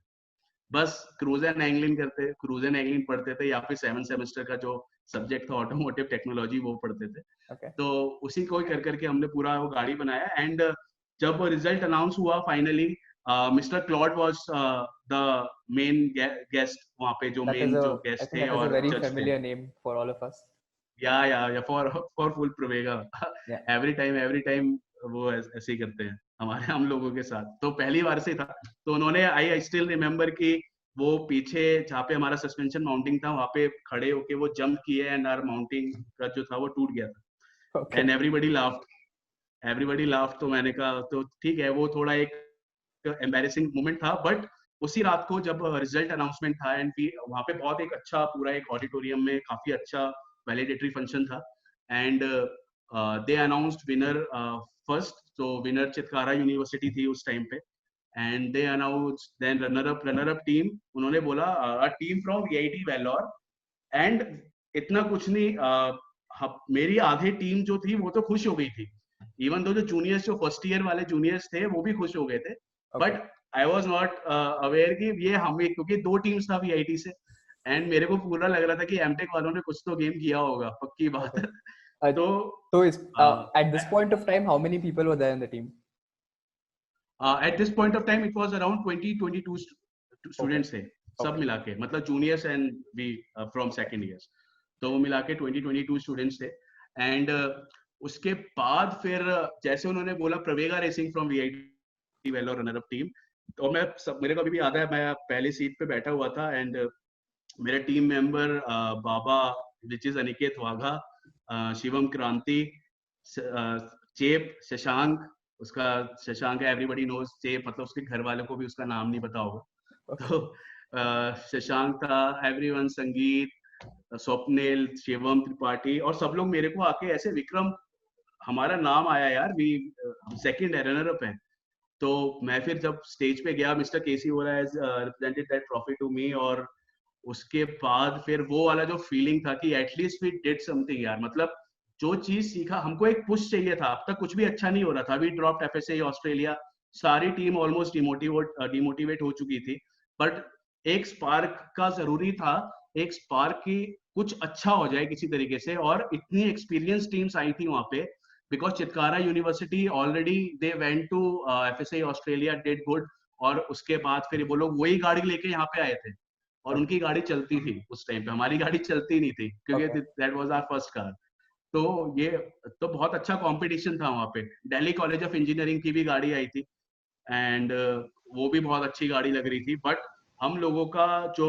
बस क्रूज एंड एंगलिंग पढ़ते थे, या फिर 7 सेमेस्टर का जो सब्जेक्ट था ऑटोमोटिव टेक्नोलॉजी वो पढ़ते थे. Okay. तो उसी को कर करके हमने पूरा वो गाड़ी बनाया. एंड जब रिजल्ट अनाउंस हुआ finally, mister Claude was the main guest वहां पे, जो I मेन जो think गेस्ट थे that is a और very जज थे. familiar name for all of us. या for full Pravega. Yeah. Every time वो ऐसे ही करते हैं हम लोगों के साथ। तो पहली बार से था, तो उन्होंने आई स्टिल रिमेम्बर कि वो पीछे जहाँ पे हमारा सस्पेंशन माउंटिंग था वहाँ पे खड़े होके वो जंप किए एंड आवर माउंटिंग का जो था वो टूट गया था Okay. And everybody laughed. तो मैंने कहा तो ठीक है, वो थोड़ा एक एम्बैरेसिंग मोमेंट था, बट उसी रात को जब रिजल्ट अनाउंसमेंट था एंड वहाँ पे बहुत एक अच्छा पूरा एक ऑडिटोरियम में काफी अच्छा वैलिडेटरी फंक्शन था and they announced winner first. तो विनर चितकारा यूनिवर्सिटी थी उस टाइम पे and they announced then runner up team. उन्होंने बोला team from VIT Vellore and इतना कुछ नहीं, मेरी आधे टीम जो थी वो तो खुश हो गई थी, इवन दो जो जूनियर्स जो फर्स्ट ईयर वाले जूनियर्स थे वो भी खुश हो गए थे, but I was not aware कि ये हमें, क्योंकि दो टीम्स था वीआईटी से एंड मेरे को पूरा लग रहा था कि एमटेक वालों ने कुछ तो गेम किया होगा, पक्की बात है। तो at this point of time, how many people were there in the team? At this point of time it was around 22 students थे सब मिला के, मतलब juniors and we from second years, तो वो मिला के 22 स्टूडेंट्स थे एंड उसके बाद फिर जैसे उन्होंने बोला Pravega racing from VIT Vellore runner up team, तो मेरे को अभी भी याद है, मैं पहली सीट पे बैठा हुआ था एंड मेरे team member Baba which is Aniket Wagah, Shivam क्रांति, चेप, शशांक, उसका शशांक है, एवरीबॉडी नोज चेप, मतलब उसके घर वालों को भी उसका नाम नहीं पता होगा। तो शशांक था, एवरीवन, संगीत, स्वप्निल, शिवम त्रिपाठी, और सब लोग मेरे को आके ऐसे, विक्रम हमारा नाम आया यार, वी सेकंड रनर अप है। तो मैं फिर जब स्टेज पे गया, मिस्टर केसी हो रहा है represented that trophy to me, और उसके बाद फिर वो वाला जो फीलिंग था कि एटलीस्ट वी डिड समथिंग यार, मतलब जो चीज सीखा, हमको एक पुश चाहिए था, अब तक कुछ भी अच्छा नहीं हो रहा था, वी ड्रॉप्ड एफएसए ऑस्ट्रेलिया, सारी टीम ऑलमोस्ट डिमोटिवेट हो चुकी थी, बट एक स्पार्क का जरूरी था, एक स्पार्क की कुछ अच्छा हो जाए किसी तरीके से, और इतनी एक्सपीरियंस टीम्स आई थी वहां पे, because Chitkara university already they went to FSA Australia, did good, और उसके बाद फिर वो लोग वही गाड़ी लेके यहाँ पे आए थे और उनकी गाड़ी चलती थी उस टाइम पे, हमारी गाड़ी चलती नहीं थी क्योंकि that was our first car. तो ये तो बहुत अच्छा कंपटीशन था वहाँ पे। दिल्ली कॉलेज ऑफ इंजीनियरिंग की भी गाड़ी आई थी एंड वो भी बहुत अच्छी गाड़ी लग रही थी, बट हम लोगों का जो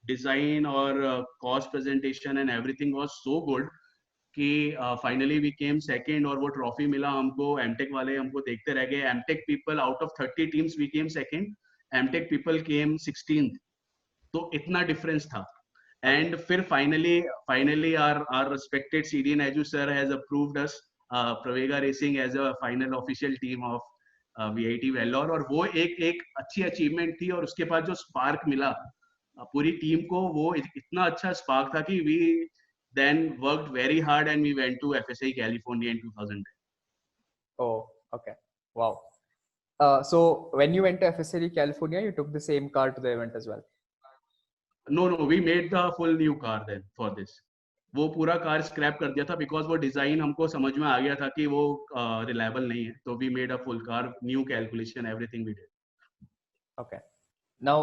डिजाइन और cost presentation and everything was so good कि फाइनली वी केम सेकंड, और वो ट्रॉफी मिला हमको। एमटेक वाले हमको देखते रह गए, MTech people out of 30 teams we came second, MTech people came 16th, तो इतना डिफरेंस था। एंड फिर finally our respected CDN Aju sir has approved us Pravega Racing as a final official team of VIT Vellore, और वो एक अच्छी achievement थी, और उसके बाद जो स्पार्क मिला पूरी टीम को, वो इतना अच्छा स्पार्क था कि we then worked very hard and we went to FSA California in 2010. Oh, okay. Wow. So when you went to FSA California, you took the same car to the event as well? No, we made the full new car then for this. वो पूरा car scrap कर दिया था because वो design हमको समझ में आ गया था कि वो रिलायबल नहीं है, तो we made a full car, new calculation, everything we did. Okay. Now,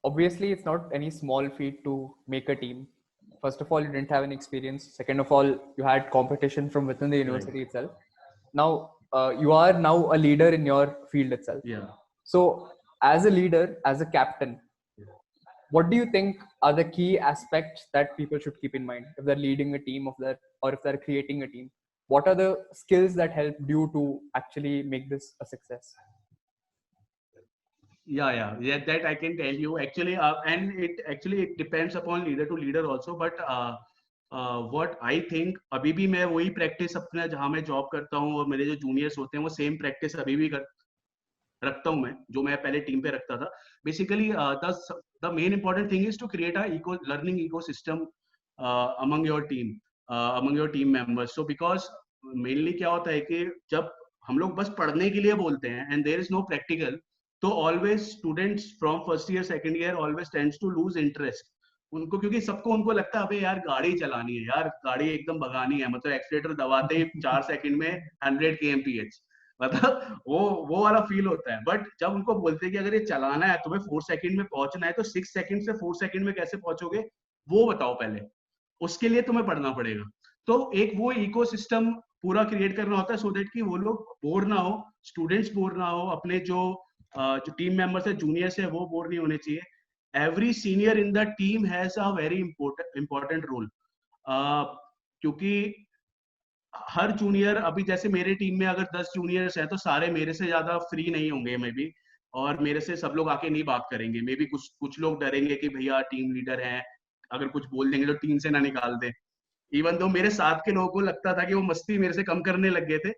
obviously, it's not any small feat to make a team. First of all, you didn't have any experience. Second of all, you had competition from within the university itself. Now, you are now a leader in your field itself. Yeah. So, as a leader, as a captain, what do you think are the key aspects that people should keep in mind if they're leading a team of that, or if they're creating a team? What are the skills that helped you to actually make this a success? Yeah, that I can tell you actually, and it depends upon leader to leader also, but what I think, अभी भी मैं वही practice अपने जहाँ मैं job करता हूँ और मेरे जो जूनियर्स होते हैं वो सेम प्रैक्टिस अभी भी रखता हूँ मैं, जो मैं पहले टीम पे रखता था. Basically the main important thing is to create a learning ecosystem among your team members. So because mainly क्या होता है कि जब हम लोग बस पढ़ने के लिए बोलते हैं and there is no practical, तो always students from first year second year always tends to lose interest उनको, क्योंकि उनको लगता है अबे यार गाड़ी चलानी है यार, गाड़ी एकदम भगानी है, मतलब एक्सीलेटर दबाते ही 4 सेकंड में 100 kmph, मतलब वो वाला फील होता है. बट जब उनको बोलते हैं कि अगर ये चलाना है तुम्हें 4 सेकंड में पहुंचना है, तो 6 सेकंड से 4 सेकंड में कैसे पहुंचोगे वो बताओ पहले, उसके लिए तुम्हें पढ़ना पड़ेगा. तो एक वो इकोसिस्टम पूरा क्रिएट करना होता है, सो दैट कि वो लोग बोर ना हो, स्टूडेंट्स बोर ना हो, अपने जो टीम मेंबर्स है, जूनियर्स है, वो बोर नहीं होने चाहिए। Every senior in the team has a very important role, क्योंकि हर जूनियर, अभी जैसे मेरे टीम में अगर 10 जूनियर्स हैं तो सारे मेरे से ज्यादा फ्री नहीं होंगे मे बी, और मेरे से सब लोग आके नहीं बात करेंगे, मे बी कुछ कुछ लोग डरेंगे कि भैया टीम लीडर हैं, अगर कुछ बोल देंगे तो टीम से ना निकाल दे। इवन दो मेरे साथ के लोगों को लगता था कि वो मस्ती मेरे से कम करने लग गए थे,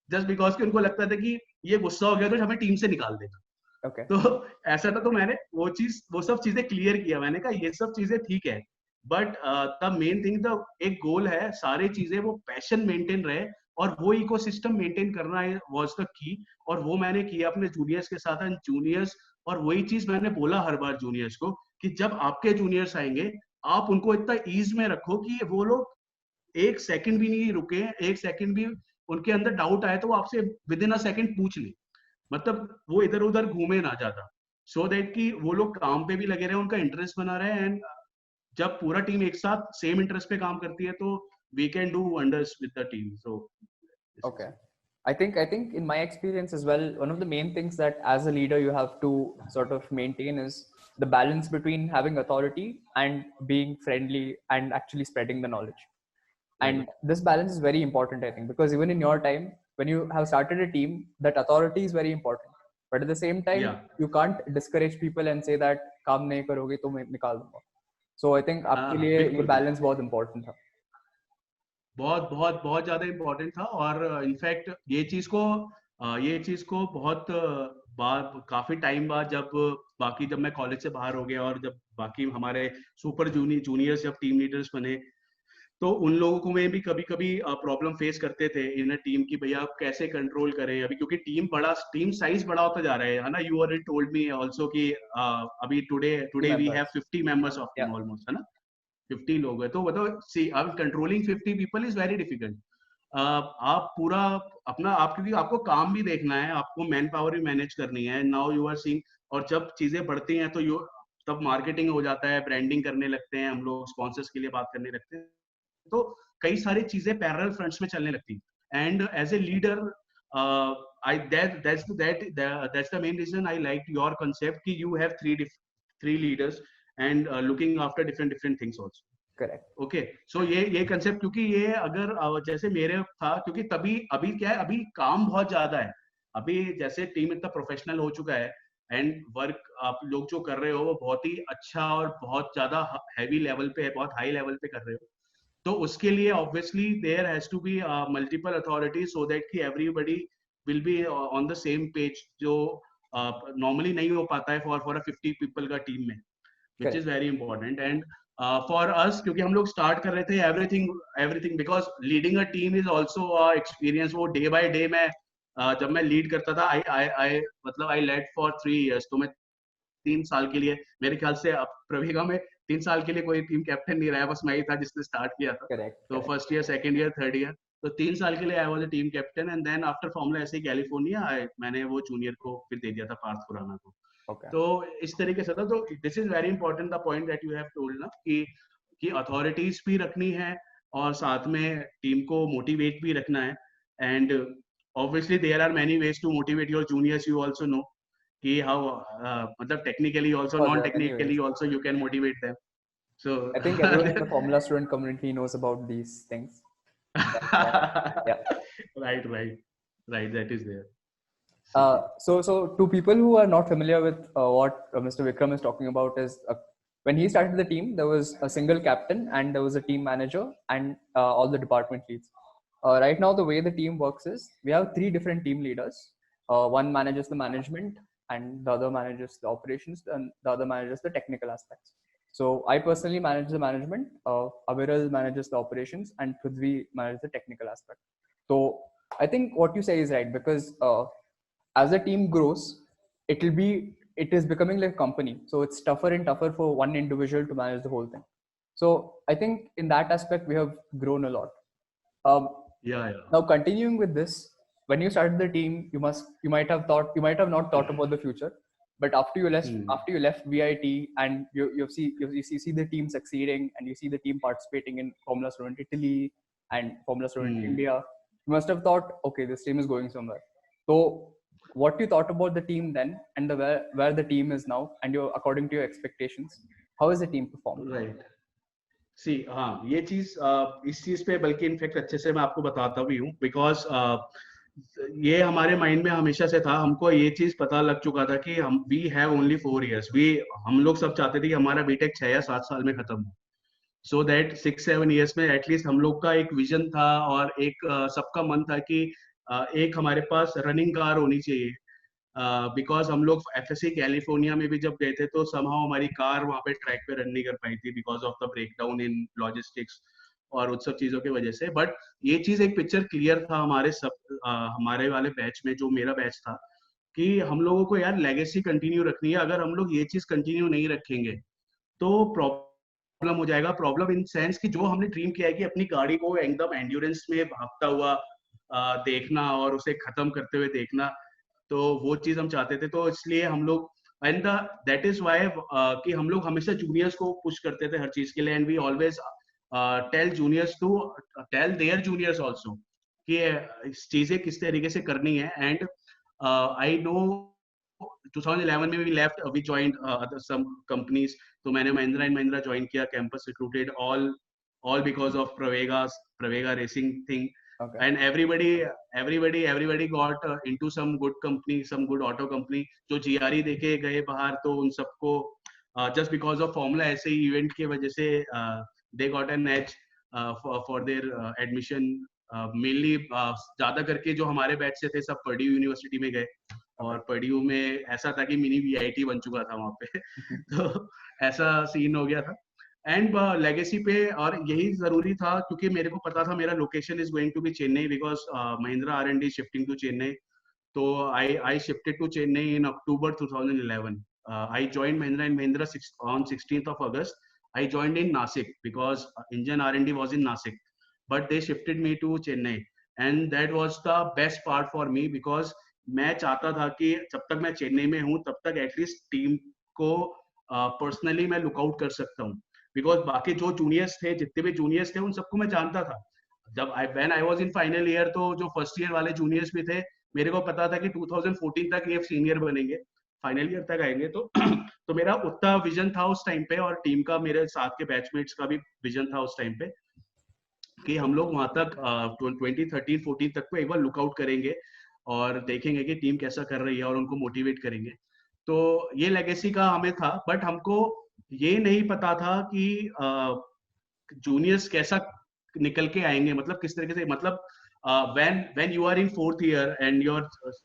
जस्ट बिकॉज कि उनको लगता था कि ये गुस्सा हो गया तो हमें टीम से निकाल देगा। Okay. तो ऐसा था, तो मैंने वो सब चीजें क्लियर किया, मैंने कहा ये सब चीजें ठीक है, but the main thing, the एक गोल है, सारी चीजें वो पैशन मेंटेन रहे और वो इकोसिस्टम मेंटेन करना वाज द की, और वो मैंने किया अपने जूनियर्स के साथ। एंड जूनियर्स, और वही चीज मैंने बोला हर बार जूनियर्स को कि जब आपके जूनियर्स आएंगे, आप उनको इतना ईज में रखो कि वो लोग एक सेकंड भी नहीं रुके, एक सेकंड भी उनके अंदर डाउट आए तो वो आपसे विद इन अ सेकंड पूछ ले, मतलब वो इधर उधर घूमे ना ज्यादा, सो दैट कि वो लोग काम पे भी लगे रहे, उनका इंटरेस्ट बना रहे। एंड जब पूरा टीम एक साथ सेम इंटरेस्ट पे काम करती है तो we can do wonders with the team. So Okay. I think in my experience as well, one of the main things that as a leader you have to sort of maintain is the balance between having authority and being friendly and actually spreading the knowledge. And this balance is very important, I think, because even in your time, when you have started a team, that authority is very important. But at the same time, yeah, you can't discourage people and say that काम नहीं करोगे तो मैं निकाल दूंगा. So I think आपके लिए ये बिल्कुल बिल्कुल, balance बहुत important था. बहुत बहुत बहुत ज्यादा इम्पोर्टेंट था। और इनफैक्ट ये चीज को बहुत बार, काफी टाइम बाद, जब मैं कॉलेज से बाहर हो गया और जब बाकी हमारे सुपर जूनियर्स जब टीम लीडर्स बने, तो उन लोगों को में भी कभी कभी प्रॉब्लम फेस करते थे इन अ टीम की भैया आप कैसे कंट्रोल करें अभी, क्योंकि टीम साइज बड़ा होता जा रहा है ना। You already told me also कि अभी today Team today we have members. 50 members of Yeah. Team almost, है ना। 50 लोग हैं, तो बताओ, सी अब controlling 50 people is very difficult. आप पूरा अपना, आप क्योंकि आपको काम भी देखना है, आपको मैन पावर भी मैनेज करनी है, नाउ यू आर सीइंग। और जब चीजें बढ़ती हैं तो यू तब मार्केटिंग हो जाता है, ब्रांडिंग करने लगते हैं हम लोग, स्पॉन्सर्स के लिए बात करने लगते हैं, तो कई सारी चीजें पैरेलल फ्रंट्स में चलने लगती। And as a leader, I that's the main reason I like your concept कि you have three leaders and looking after different different things also. Correct. Okay, so ये कंसेप्ट, क्योंकि ये अगर जैसे मेरे था, क्योंकि तभी अभी क्या है, अभी काम बहुत ज्यादा है, अभी जैसे टीम इतना प्रोफेशनल हो चुका है, एंड वर्क आप लोग जो कर रहे हो वो बहुत ही अच्छा और बहुत ज्यादा हैवी लेवल पे है, बहुत हाई लेवल पे कर रहे हो। तो उसके लिए obviously there has to be multiple authority, so that कि everybody will be on the same page, जो नॉर्मली नहीं हो पाता है फॉर अ 50 पीपल का टीम में, which is Correct. very important. And for us, क्योंकि हम लोग स्टार्ट कर रहे थे, everything because leading a team is also experience. वो डे बाय डे मैं जब मैं लीड करता था, आई मतलब आई लेड फॉर 3 years, तो मैं 3 साल के लिए, मेरे ख्याल से अब प्रवेगा में 3 साल के लिए कोई टीम कैप्टन नहीं रहा, बस मैं ही था जिसने स्टार्ट किया था। Correct. तो Correct. First year, second year, third year, तो 3 साल के लिए I was a team captain. And then after formula ऐसे कैलिफोर्निया, मैंने वो जूनियर को फिर दे दिया था, पार्थ खुराना को। Okay. तो इस तरीके से था। तो this is very important, the point that you have told ना, कि अथॉरिटीज भी रखनी है और साथ में टीम को मोटिवेट भी रखना है। And obviously there are many ways to motivate your juniors, you also know कि हाउ, मतलब technically also, Oh, non there are many technically ways. Also you can motivate them. So I think everyone in the Formula student community knows about these things. But, yeah. right, that is there. So to people who are not familiar with what Mr. Vikram is talking about is when he started the team, there was a single captain and there was a team manager and all the department leads. Right now, the way the team works is we have three different team leaders. One manages the management and the other manages the operations and the other manages the technical aspects. So I personally manage the management, Aviral manages the operations and Prithvi manages the technical aspect. So I think what you say is right because as the team grows, it is becoming like a company. So it's tougher and tougher for one individual to manage the whole thing. So I think in that aspect we have grown a lot. Um, Yeah. Now continuing with this, when you started the team, you might have not thought about the future, but after you left VIT and you see the team succeeding and you see the team participating in Formula Student Italy and Formula Student Hmm. India. You must have thought, okay, this team is going somewhere. So what you thought about the team then, and where the team is now, and your according to your expectations, how has the team performed? Right see हाँ ये चीज इस चीज पे बल्कि in fact अच्छे से मैं आपको बताता भी हूँ बिकॉज ये हमारे माइंड में हमेशा से था हमको ये चीज पता लग चुका था कि हम we have only 4 years we हम लोग सब चाहते थे कि हमारा बीटेक 6 या 7 साल में खत्म हो सो दैट 6-7 years में एटलीस्ट हम लोग का एक विजन था और एक सबका मन था कि एक हमारे पास रनिंग कार होनी चाहिए बिकॉज हम लोग एफएससी कैलिफोर्निया में भी जब गए थे तो समहाउ हमारी कार वहाँ पे ट्रैक पे रन नहीं कर पाई थी because of the breakdown in logistics और उन सब चीजों की वजह से बट ये चीज एक पिक्चर क्लियर था हमारे सब हमारे वाले बैच में जो मेरा बैच था कि हम लोगों को यार लेगेसी कंटिन्यू रखनी है अगर हम लोग ये चीज कंटिन्यू नहीं रखेंगे तो प्रॉब्लम हो जाएगा प्रॉब्लम इन सेंस कि जो हमने ड्रीम किया है कि अपनी गाड़ी को एकदम एंड्योरेंस में भागता हुआ देखना और उसे खत्म करते हुए देखना तो वो चीज हम चाहते थे तो इसलिए हम लोग एंड दैट इज वाई कि हम लोग हमेशा जूनियर्स को पुश करते थे हर चीज के लिए and we always tell juniors to tell their juniors also कि चीजें किस तरीके से करनी है एंड आई नो 2011 में we left we joined some companies तो मैंने महिंद्रा एंड महिंद्रा ज्वाइन किया campus recruited all because of Pravega racing thing Okay. and everybody got into some good company some good auto company जो GRE देके गए बाहर तो उन सबको just because of formula ऐसे ही इवेंट की वजह से they got an edge for their admission mainly ज्यादा करके जो हमारे बैच से थे सब पर्ड्यू यूनिवर्सिटी में गए और पर्ड्यू में ऐसा था कि मिनी VIT बन चुका था वहाँ पे तो ऐसा सीन हो गया था एंड लेगेसी पे और यही जरूरी था क्योंकि मेरे को पता था मेरा location is going to be Chennai because Mahindra R&D shifting to Chennai तो I shifted to Chennai in October 2011 I joined Mahindra and Mahindra on 16th of August I joined in Nasik because engine R&D was in Nasik but they shifted me to Chennai and that was the best part for me because मैं चाहता था कि जब तक मैं चेन्नई में हूँ तब तक एटलीस्ट टीम को पर्सनली मैं लुकआउट कर सकता हूँ बिकॉज बाकी जो जूनियर्स थे जितने भी जूनियर्स थे उन सबको मैं जानता था जब when I was in final year तो जो फर्स्ट ईयर वाले जूनियर्स भी थे मेरे को पता था कि 2014 तक ये सीनियर बनेंगे फाइनल ईयर तक आएंगे तो तो मेरा उतना विजन था उस टाइम पे और टीम का मेरे साथ के बैचमेट्स का भी विजन था उस टाइम पे कि हम लोग वहां तक 2013-14 तक को एक बार लुकआउट करेंगे और देखेंगे कि टीम कैसा कर रही है और उनको मोटिवेट करेंगे तो ये लेगेसी का हमें था बट हमको ये नहीं पता था कि जूनियर्स कैसा निकल के आएंगे मतलब किस तरीके से मतलब when you are in 4th year and your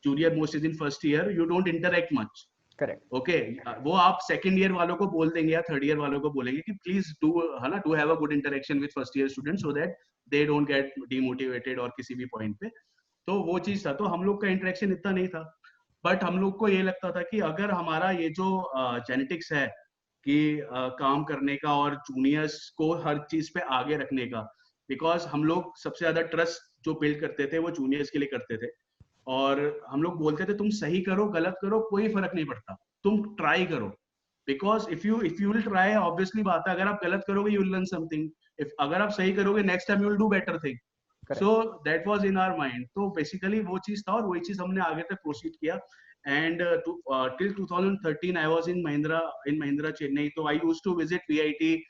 junior most is in 1st year you don't interact much correct okay वो आप सेकंड ईयर वालों को बोल देंगे या थर्ड ईयर वालों को बोलेंगे कि प्लीज डू है ना do have a good interaction with first year student so that they don't get demotivated और किसी भी पॉइंट पे तो वो चीज था तो हम लोग का इंटरेक्शन इतना नहीं था बट हम लोग को ये लगता था कि अगर हमारा ये जो जेनेटिक्स है कि काम करने का और जूनियर्स को हर चीज पे आगे रखने का बिकॉज हम लोग सबसे ज्यादा ट्रस्ट जो बिल्ड करते थे वो जूनियर्स के लिए करते थे और हम लोग बोलते थे तुम सही करो गलत करो कोई फर्क नहीं पड़ता तुम ट्राई करो because if you will try obviously बात है अगर आप गलत करोगे you will learn something if अगर आप सही करोगे next time you will do better thing so that was in our mind तो बेसिकली वो चीज था और वही चीज हमने आगे तक प्रोसीड किया and till 2013 I was in Mahindra Chennai so I used to visit VIT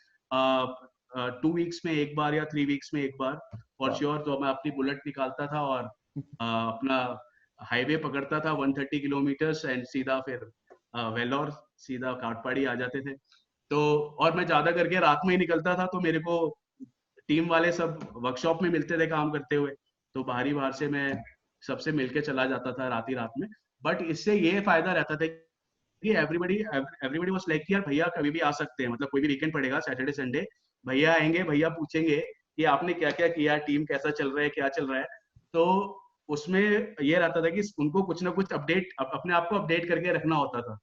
2 weeks में एक बार या 3 weeks में एक बार for sure तो मैं अपनी बुलेट निकालता था और अपना हाईवे पकड़ता था 130 किलोमीटर्स एंड सीधा फिर वेलोर सीधा काटपाड़ी आ जाते थे तो और मैं ज्यादा करके रात में ही निकलता था तो मेरे को टीम वाले सब वर्कशॉप में मिलते थे काम करते हुए तो बाहर से मैं सबसे मिलके चला जाता था रात में बट इससे ये फायदा रहता था कि एवरीबडी वाज लाइक यार भैया कभी भी आ सकते हैं मतलब कोई भी वीकेंड पड़ेगा सैटरडे संडे भैया आएंगे भैया पूछेंगे कि आपने क्या क्या किया टीम कैसा चल रहा है क्या चल रहा है तो उसमें ये रहता था कि उनको कुछ ना कुछ अपडेट अपने आप को अपडेट करके रखना होता था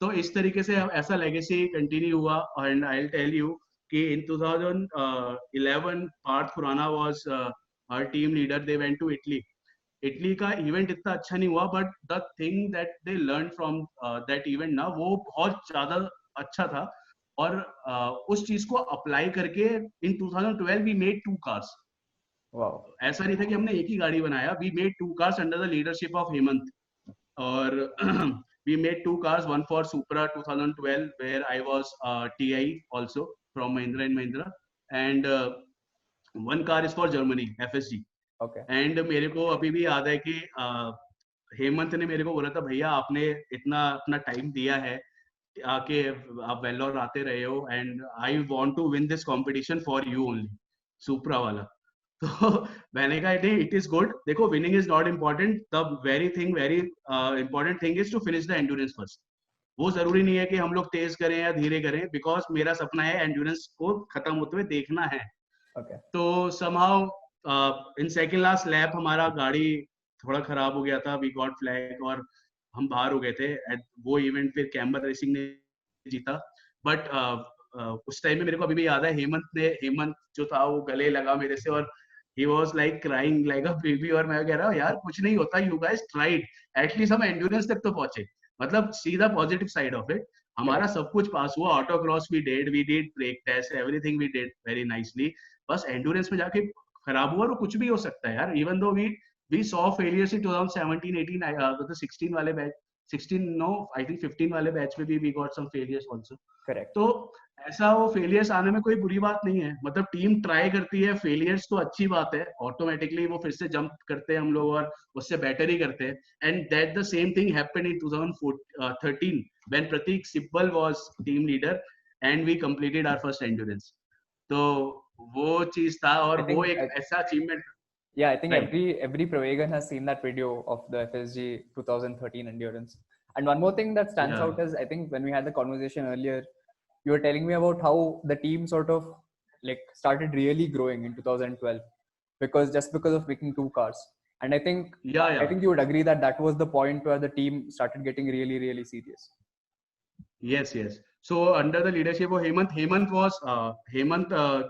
तो इस तरीके से ऐसा लेगेसी कंटिन्यू हुआ and I will tell you कि in 2011 Parth Khurana was our team leader they went to Italy का इवेंट इतना अच्छा नहीं हुआ but the thing that they learn from that event ना वो बहुत ज्यादा अच्छा था और उस चीज को अप्लाई करके इन 2012 वी मेड 2 cars wow. ऐसा नहीं था कि हमने एक ही गाड़ी बनाया. We made 2 cars under the leadership of Hemant. और we made 2 cars, one for Supra 2012 where I was TI also from Mahindra and Mahindra, and one car is for Germany FSG. Okay. And मेरे को अभी भी याद है कि हेमंत ने मेरे को बोला था, भैया आपने इतना अपना टाइम दिया है आके, आप वेल्लोर आते रहे हो, and I want to win this competition for you only, Supra वाला. तो मैंने कहा नहीं, इट इज गुड. देखो, winning is not important. The very important thing is to finish the endurance first. वो जरूरी नहीं है कि हम लोग तेज करें या धीरे करें, बिकॉज मेरा सपना है एंड्योरेंस को खत्म होते हुए देखना है. Okay. तो somehow in second last lap हमारा गाड़ी थोड़ा खराब हो गया था. वी गॉट फ्लैग और हम बाहर हो गए थे. वो इवेंट फिर कैम्बर रेसिंग ने जीता. बट उस टाइम में मेरे को अभी भी याद है, हेमंत जो था वो गले लगा मेरे से और he was like crying like a baby. और मैं कह रहा हूँ यार कुछ नहीं होता, you guys tried, एटलीस्ट हम एंड्योरेंस तक तो पहुंचे. मतलब see the positive side of it. हमारा सब कुछ पास हुआ. Autocross we did brake test, everything we did very nicely. बस एंड्योरेंस में जाके खराब हुआ. और कुछ भी हो सकता है यार. Even though we saw failures in 2017 18 तो 16 वाले बैच, 16 नो आई थिंक 15 वाले बैच में भी we got some failures also. Correct. तो ऐसा वो फेलियर्स आने में कोई बुरी बात नहीं है. मतलब टीम ट्राई करती है, फेलियर्स तो अच्छी बात है. ऑटोमेटिकली वो फिर से जंप करते हैं हम लोग और उससे बेटर ही करते हैं. And that the same thing happened in 2013 when Prateek Sibal was team leader and we completed our first endurance. तो वो चीज था और वो एक ऐसा achievement. Yeah, I think Right. every Provegan has seen that video of the FSG 2013 endurance. And one more thing that stands Yeah. out is, I think when we had the conversation earlier, you were telling me about how the team sort of like started really growing in 2012 because of making 2 cars. And I think Yeah. I think you would agree that that was the point where the team started getting really, really serious. Yes. So under the leadership of Hemant was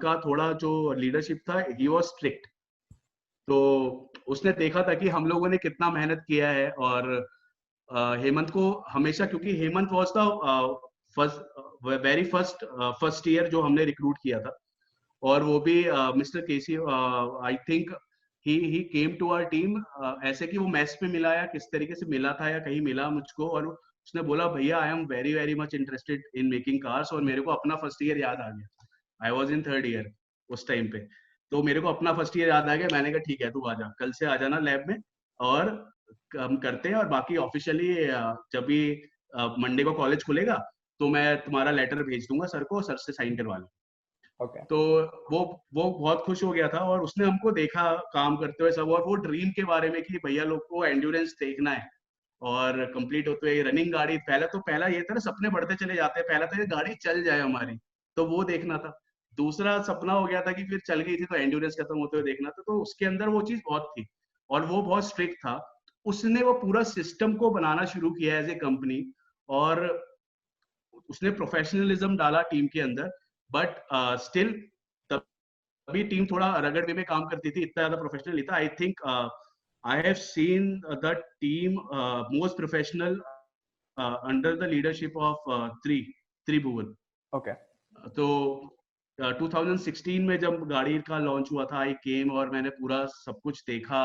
का थोड़ा जो leadership था, he was strict. तो उसने देखा था कि हम लोगों ने कितना मेहनत किया है. और हेमंत को हमेशा, क्योंकि Hemant was the very first year जो हमने रिक्रूट किया था. और वो भी mister KC, I think he came to our team ऐसे कि वो मैच में मिला या किस तरीके से मिला था या कहीं मिला मुझको. और उसने बोला, भैया I am very very much interested in making cars. और मेरे को अपना फर्स्ट ईयर याद आ गया. I was in 3rd year उस टाइम पे. तो मेरे को अपना फर्स्ट ईयर याद आ गया. मैंने कहा ठीक है, तू आजा, कल से आ जाना लैब में और हम करते हैं. और बाकी ऑफिशियली जब भी मंडे को कॉलेज खुलेगा तो मैं तुम्हारा लेटर भेज दूंगा सर को, सर से साइन करवा लो. Okay. तो वो बहुत खुश हो गया था. और उसने हमको देखा काम करते हुए सब, और वो ड्रीम के बारे में कि भैया लोग को एंड्योरेंस देखना है और कंप्लीट होते हुए रनिंग गाड़ी. पहला ये था ना, सपने बढ़ते चले जाते हैं. पहला था कि गाड़ी चल जाए हमारी, तो वो देखना था. दूसरा सपना हो गया था कि फिर चल गई थी तो एंड्योरेंस खत्म होते हुए देखना था. तो उसके अंदर वो चीज बहुत थी और वो बहुत स्ट्रिक्ट था. उसने वो पूरा सिस्टम को बनाना शुरू किया एज ए कंपनी. और उसने प्रोफेशनलिज्म डाला टीम के अंदर. बट स्टिल तभी टीम थोड़ा रगड़ वे में काम करती थी, इतना ज्यादा प्रोफेशनल नहीं था. I think I have seen the team most professional under the leadership of Tribhuvan. Okay. तो 2016 में जब गाड़ी का लॉन्च हुआ था, आई केम और मैंने पूरा सब कुछ देखा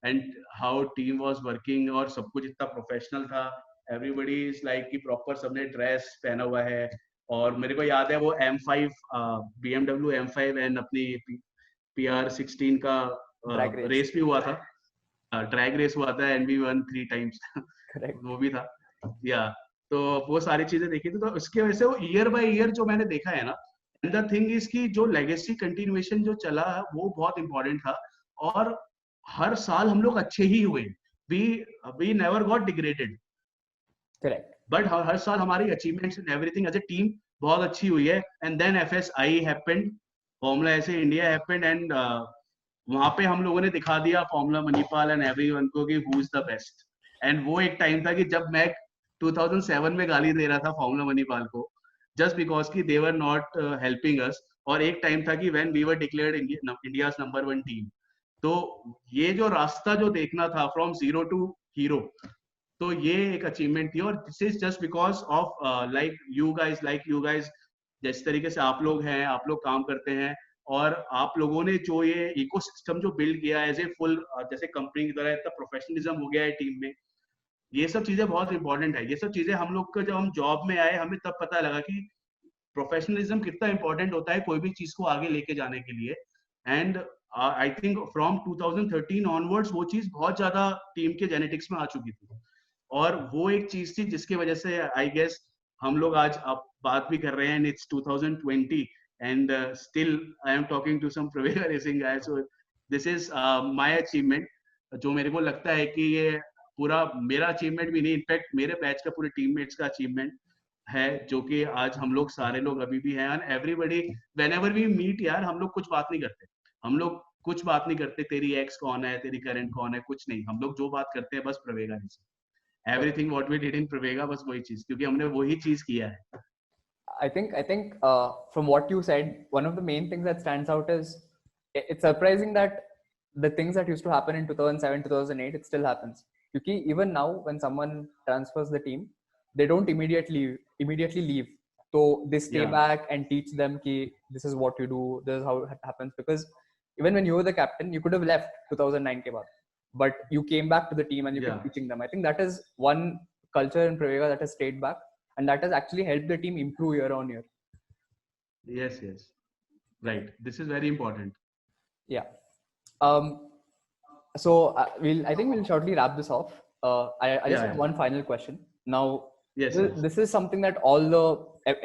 and how team was working. और सब कुछ इतना प्रोफेशनल था. एवरीबडी इज लाइक कि प्रॉपर सबने ड्रेस पहना हुआ है. और मेरे को याद है वो M5 BMW M5 एंड अपनी PR16 का Drag race. रेस भी हुआ था. ड्रैग रेस हुआ था and we won 3 times. Correct. वो भी था. या तो वो सारी चीजें देखी थी. तो उसके वजह से वो ईयर बाय ईयर जो मैंने देखा है ना, एंड द थिंग इज कि जो लेगेसी कंटिन्यूएशन जो चला है वो बहुत इंपॉर्टेंट था. और हर साल हम लोग अच्छे ही हुए. We never got degraded. Correct. But हर साल हमारी achievements and everything as a team बहुत अच्छी हुई है. And then FSI happened, formula SAE India happened. And वहां पे हम लोगों ने दिखा दिया फॉर्मूला मणिपाल एंड एवरीवन को कि who is the best. And वो एक टाइम था कि जब मैं 2007 में गाली दे रहा था फॉर्मूला मणिपाल को जस्ट बिकॉज कि दे वर नॉट हेल्पिंग अस. और एक टाइम था कि when we were declared India's number 1 टीम. तो ये जो रास्ता जो देखना था फ्रॉम जीरो टू हीरो, तो ये एक अचीवमेंट थी. और this is just because of like you guys जिस तरीके से आप लोग हैं, आप लोग काम करते हैं. और आप लोगों ने जो ये इकोसिस्टम जो बिल्ड किया एज ए फुल, जैसे कंपनी की तरह इतना प्रोफेशनलिज्म हो गया है टीम में, ये सब चीजें बहुत इंपॉर्टेंट है। ये सब चीजें हम लोग को जब हम जॉब में आए हमें तब पता लगा कि प्रोफेशनलिज्म कितना इंपॉर्टेंट होता है कोई भी चीज को आगे लेके जाने के लिए। And I think from 2013 onwards वो चीज बहुत ज्यादा टीम के जेनेटिक्स में आ चुकी थी, और वो एक चीज थी जिसकी वजह से आई गेस हम लोग आज अब बात भी कर रहे हैं, it's 2020 and still I am talking to some Pravega racing guy. So this is my achievement, जो मेरे को लगता है कि ये पूरा मेरा अचीवमेंट भी नहीं, इनफैक्ट मेरे बैच का पूरे टीममेट्स का अचीवमेंट है, जो कि आज हम लोग सारे लोग अभी भी हैं। And everybody whenever we meet यार, हम लोग कुछ बात नहीं करते, हम लोग कुछ बात नहीं करते तेरी एक्स कौन है, तेरी करंट कौन है, कुछ नहीं। हम लोग जो बात करते हैं बस Pravega racing, everything what we did in Pravega, बस वही चीज, क्योंकि हमने वही चीज किया है। I think from what you said, one of the main things that stands out is it's surprising that the things that used to happen in 2007 2008 it still happens. Because even now when someone transfers the team, they don't immediately leave, so they stay Yeah. back and teach them ki this is what you do, this is how it happens. Because even when you were the captain you could have left 2009 ke baad, but you came back to the team and you Yeah. kept teaching them. I think that is one culture in Pravega that has stayed back, and that has actually helped the team improve year on year. Yes, yes, right, this is very important. Yeah. So I think we'll shortly wrap this off. I just have one final question now. Yes, this is something that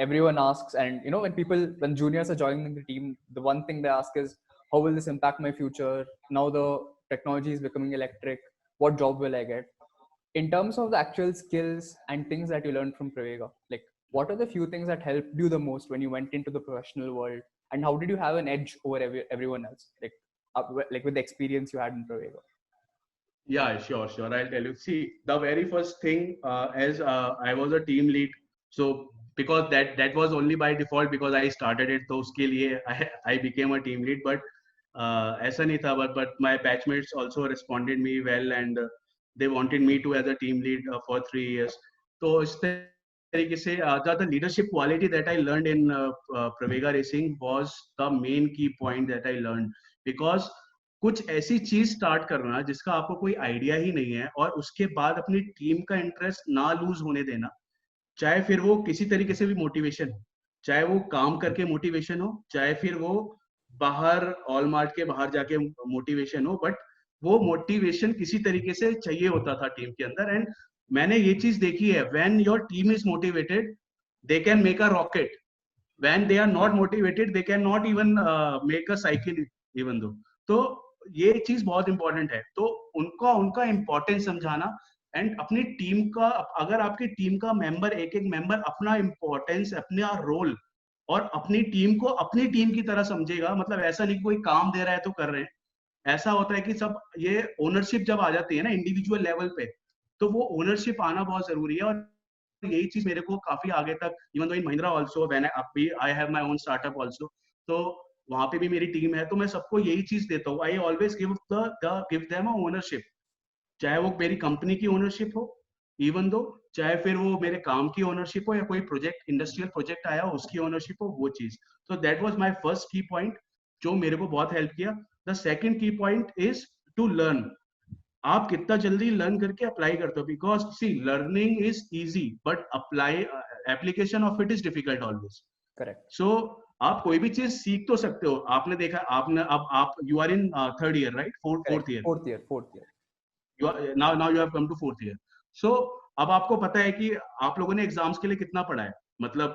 everyone asks, and you know, when juniors are joining the team, the one thing they ask is, how will this impact my future? Now the technology is becoming electric, what job will I get? In terms of the actual skills and things that you learned from Pravega, like what are the few things that helped you the most when you went into the professional world, and how did you have an edge over everyone else, like with the experience you had in Pravega? Yeah, sure, I'll tell you. See, the very first thing, as I was a team lead, so because that was only by default because I started it, तो उसके लिए I became a team lead. But ऐसा नहीं था, but my batchmates also responded me well, and they wanted me to as a team lead for 3 years. तो इस तरीके से the leadership quality that I learned in Pravega Racing was the main key point that I learned, because कुछ ऐसी चीज start करना जिसका आपको कोई आइडिया ही नहीं है, और उसके बाद अपनी टीम का इंटरेस्ट ना लूज होने देना, चाहे फिर वो किसी तरीके से भी मोटिवेशन हो, चाहे वो काम करके मोटिवेशन हो, चाहे फिर वो बाहर ऑलमार्ट के बाहर जाके मोटिवेशन हो, बट वो मोटिवेशन किसी तरीके से चाहिए होता था टीम के अंदर। एंड मैंने ये चीज देखी है, when your team is motivated they can make a rocket, when they are not motivated they can not even make a cycle even though. तो ये चीज बहुत इंपॉर्टेंट है, तो उनका इंपॉर्टेंस समझाना, एंड अपनी टीम का, अगर आपकी टीम का मेंबर एक मेंबर अपना इंपॉर्टेंस, अपना रोल और अपनी टीम को अपनी टीम की तरह समझेगा, मतलब ऐसा नहीं कोई काम दे रहा है तो कर रहे हैं, ऐसा होता है कि सब ये ओनरशिप जब आ जाती है ना इंडिविजुअल लेवल पे, तो वो ओनरशिप आना बहुत जरूरी है। और यही चीज मेरे को काफी आगे तक, even though in Mahindra also, I have my own startup also, तो वहां पे भी मेरी टीम है, तो मैं सबको यही चीज देता हूँ, I always give them ownership, चाहे वो मेरी कंपनी की ओनरशिप हो, इवन दो चाहे फिर वो मेरे काम की ओनरशिप हो, या कोई प्रोजेक्ट इंडस्ट्रियल प्रोजेक्ट आया हो उसकी ओनरशिप हो, वो चीज। तो that was my first key point जो मेरे को बहुत हेल्प किया। The second key point is to learn, आप कितना जल्दी लर्न करके अप्लाई करते हो, because see learning is easy but apply application of it is difficult always. Correct. So आप कोई भी चीज सीख तो सकते हो, आपने देखा, आपने अब आप you are in third year right, fourth year, fourth year. now you have come to fourth year. So अब आपको पता है कि आप लोगों ने एग्जाम्स के लिए कितना पढ़ा है, मतलब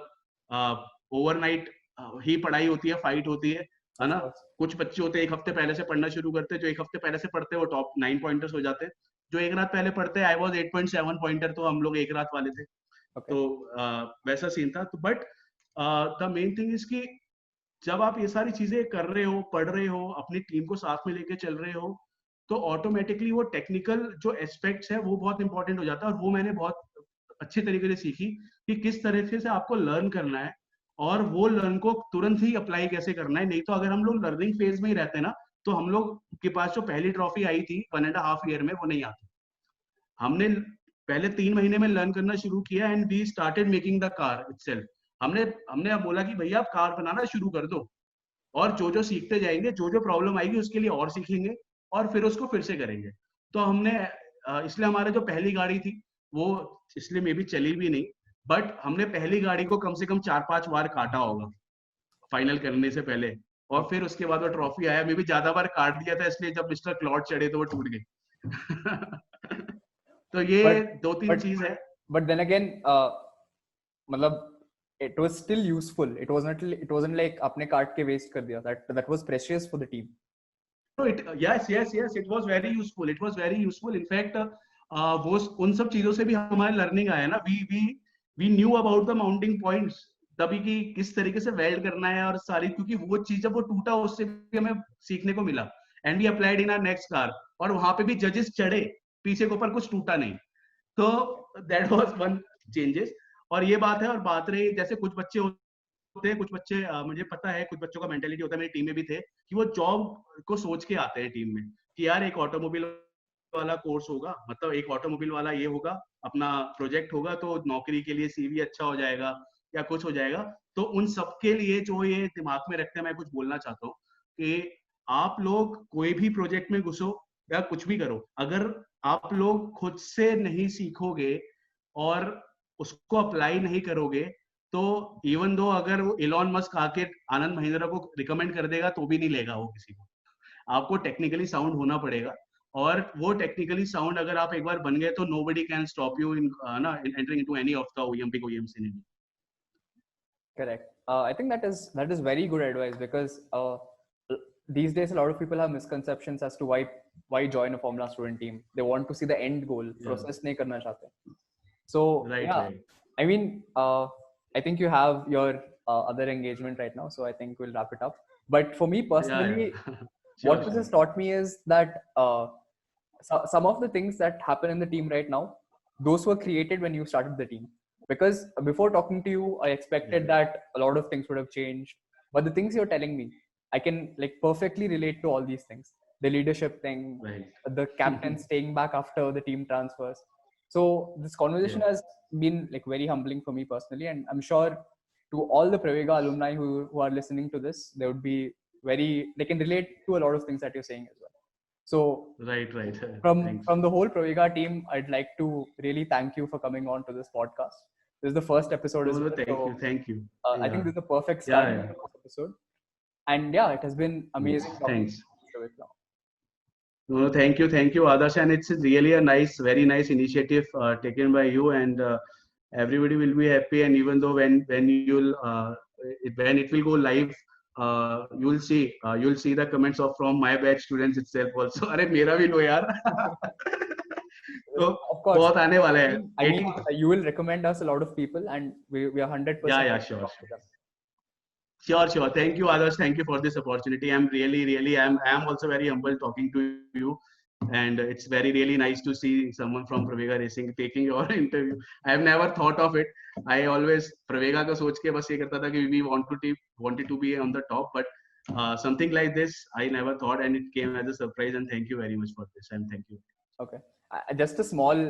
ओवरनाइट ही पढ़ाई होती है, फाइट होती है ना। कुछ बच्चे होते हैं एक हफ्ते पहले से पढ़ना शुरू करते हैं, जो एक हफ्ते पहले से पढ़ते हैं वो टॉप 9 पॉइंटर्स हो जाते हैं, जो एक रात पहले पढ़ते हैं, आई वाज 8.7 पॉइंटर, तो हम लोग एक रात वाले थे। तो वैसा सीन था। तो but the main thing is कि जब आप ये सारी चीजें कर रहे हो, पढ़ रहे हो, अपनी टीम को साथ में लेके चल रहे हो, तो ऑटोमेटिकली वो टेक्निकल जो एस्पेक्ट्स है वो बहुत इंपॉर्टेंट हो जाता है। और वो मैंने बहुत अच्छे तरीके से सीखी कि किस तरीके से आपको लर्न करना है, और वो लर्न को तुरंत ही अप्लाई कैसे करना है। नहीं तो अगर हम लोग लर्निंग फेज में ही रहते हैं ना, तो हम लोग के पास जो पहली ट्रॉफी आई थी 1.5 ईयर में, वो नहीं आती। हमने पहले 3 महीने में लर्न करना शुरू किया, and we started making the car itself. हमने बोला कि भैया आप कार बनाना शुरू कर दो, और जो सीखते जाएंगे, जो प्रॉब्लम आएगी उसके लिए और सीखेंगे और फिर उसको फिर से करेंगे। तो हमने इसलिए हमारे जो पहली गाड़ी थी वो इसलिए मे भी चली भी नहीं, बट हमने पहली गाड़ी को कम से कम 4-5 बार काटा होगा फाइनल करने से पहले, और फिर उसके बाद वो ट्रॉफी आया। मे भी ज्यादा बार काट दिया था, इसलिए जब मिस्टर क्लॉड चढ़े तो वो टूट गई। तो ये but 2-3 but चीज है। but then again, मतलब it was still useful. It wasn't like आपने काट के waste कर दिया. That was precious for the team. No, yes, it was very useful. It was very useful. In fact, वो उन सब चीजों से भी हमारे लर्निंग आया ना। we knew about the mounting points, तभी कि किस तरीके से वेल्ड करना है और सारी, क्योंकि वो चीज जब वो टूटा उससे भी हमें सीखने को मिला। And we applied in our next car, और वहां पे भी जजेस चढ़े, पीछे के ऊपर कुछ टूटा नहीं। तो दैट वाज वन चेंजेस। और ये बात है, और बात रही जैसे कुछ बच्चे होते हैं, कुछ बच्चे मुझे पता है कुछ बच्चों का मेंटेलिटी होता है, मेरी टीम में भी थे, कि वो जॉब को सोच के आते हैं टीम में, कि यार एक ऑटोमोबाइल वाला कोर्स होगा, मतलब एक ऑटोमोबाइल वाला ये होगा, अपना प्रोजेक्ट होगा, तो नौकरी के लिए सीवी अच्छा हो जाएगा या कुछ हो जाएगा। तो उन सबके लिए जो ये दिमाग में रखते हैं, मैं कुछ बोलना चाहता हूँ कि आप लोग कोई भी प्रोजेक्ट में घुसो या कुछ भी करो, अगर आप लोग खुद से नहीं सीखोगे और उसको अप्लाई नहीं करोगे, तो इवन दो अगर वो इलॉन मस्क आके आनंद महिंद्रा को रिकमेंड कर देगा तो भी नहीं लेगा वो किसी को। आपको टेक्निकली साउंड होना पड़ेगा, और वो टेक्निकली साउंड अगर आप एक बार बन गए तो nobody can stop you in ना entering into any of the OEM big OEMs in India. Correct. I think that is very good advice, because these days a lot of people have misconceptions as to why join a Formula student team. They want to see the end goal. Process नहीं करना चाहते. So right yeah, right I mean, I think you have your other engagement right now, so I think we'll wrap it up. But for me या personally, sure what this sure has taught me is that some of the things that happen in the team right now, those were created when you started the team. Because before talking to you, I expected that a lot of things would have changed. But the things you're telling me, I can like perfectly relate to all these things. The leadership thing, the captain staying back after the team transfers. So this conversation Yeah. has been like very humbling for me personally, and I'm sure to all the Pravega alumni who are listening to this, they would be they can relate to a lot of things that you're saying as well. So Right, right. from Thanks. from the whole Pravega team, I'd like to really thank you for coming on to this podcast. This is the first episode No, as no, well, thank you, so thank you. I think Yeah, this is the perfect start yeah, to yeah. the first episode. And yeah, it has been Yes, amazing talking to thanks. you, Mr. Vikram. No, no, thank you, Adarsh. And it's really a nice, very nice initiative taken by you, and everybody will be happy. And even though when when it will go live, you'll see the comments of from my batch students itself also. अरे मेरा भी लो यार। तो Of course, बहुत आने वाला है। I mean, you will recommend us a lot of people, and we are 100% Yeah, ready to sure, talk to sure. them. Sure. Thank you, Adarsh. Thank you for this opportunity. I'm really, I'm also very humble talking to you. And it's really nice to see someone from Pravega Racing taking your interview. I have never thought of it. I always Pravega का सोच के बस ये करता था कि we wanted to be on the top, but something like this I never thought, and it came as a surprise. And thank you very much for this. And thank you. Okay. Just a small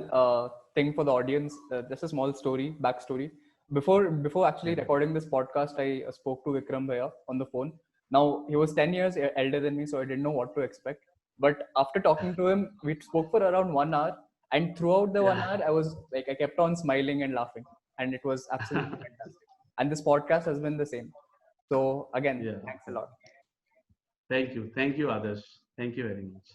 thing for the audience, just a small story, backstory. Before actually recording this podcast, I spoke to Vikram Bhaiya on the phone. Now, he was 10 years elder than me, so I didn't know what to expect. But after talking to him, we spoke for around 1 hour. And throughout the 1 hour, I was like, I kept on smiling and laughing. And it was absolutely fantastic. And this podcast has been the same. So, again, Yeah. thanks a lot. Thank you, Adarsh. Thank you very much.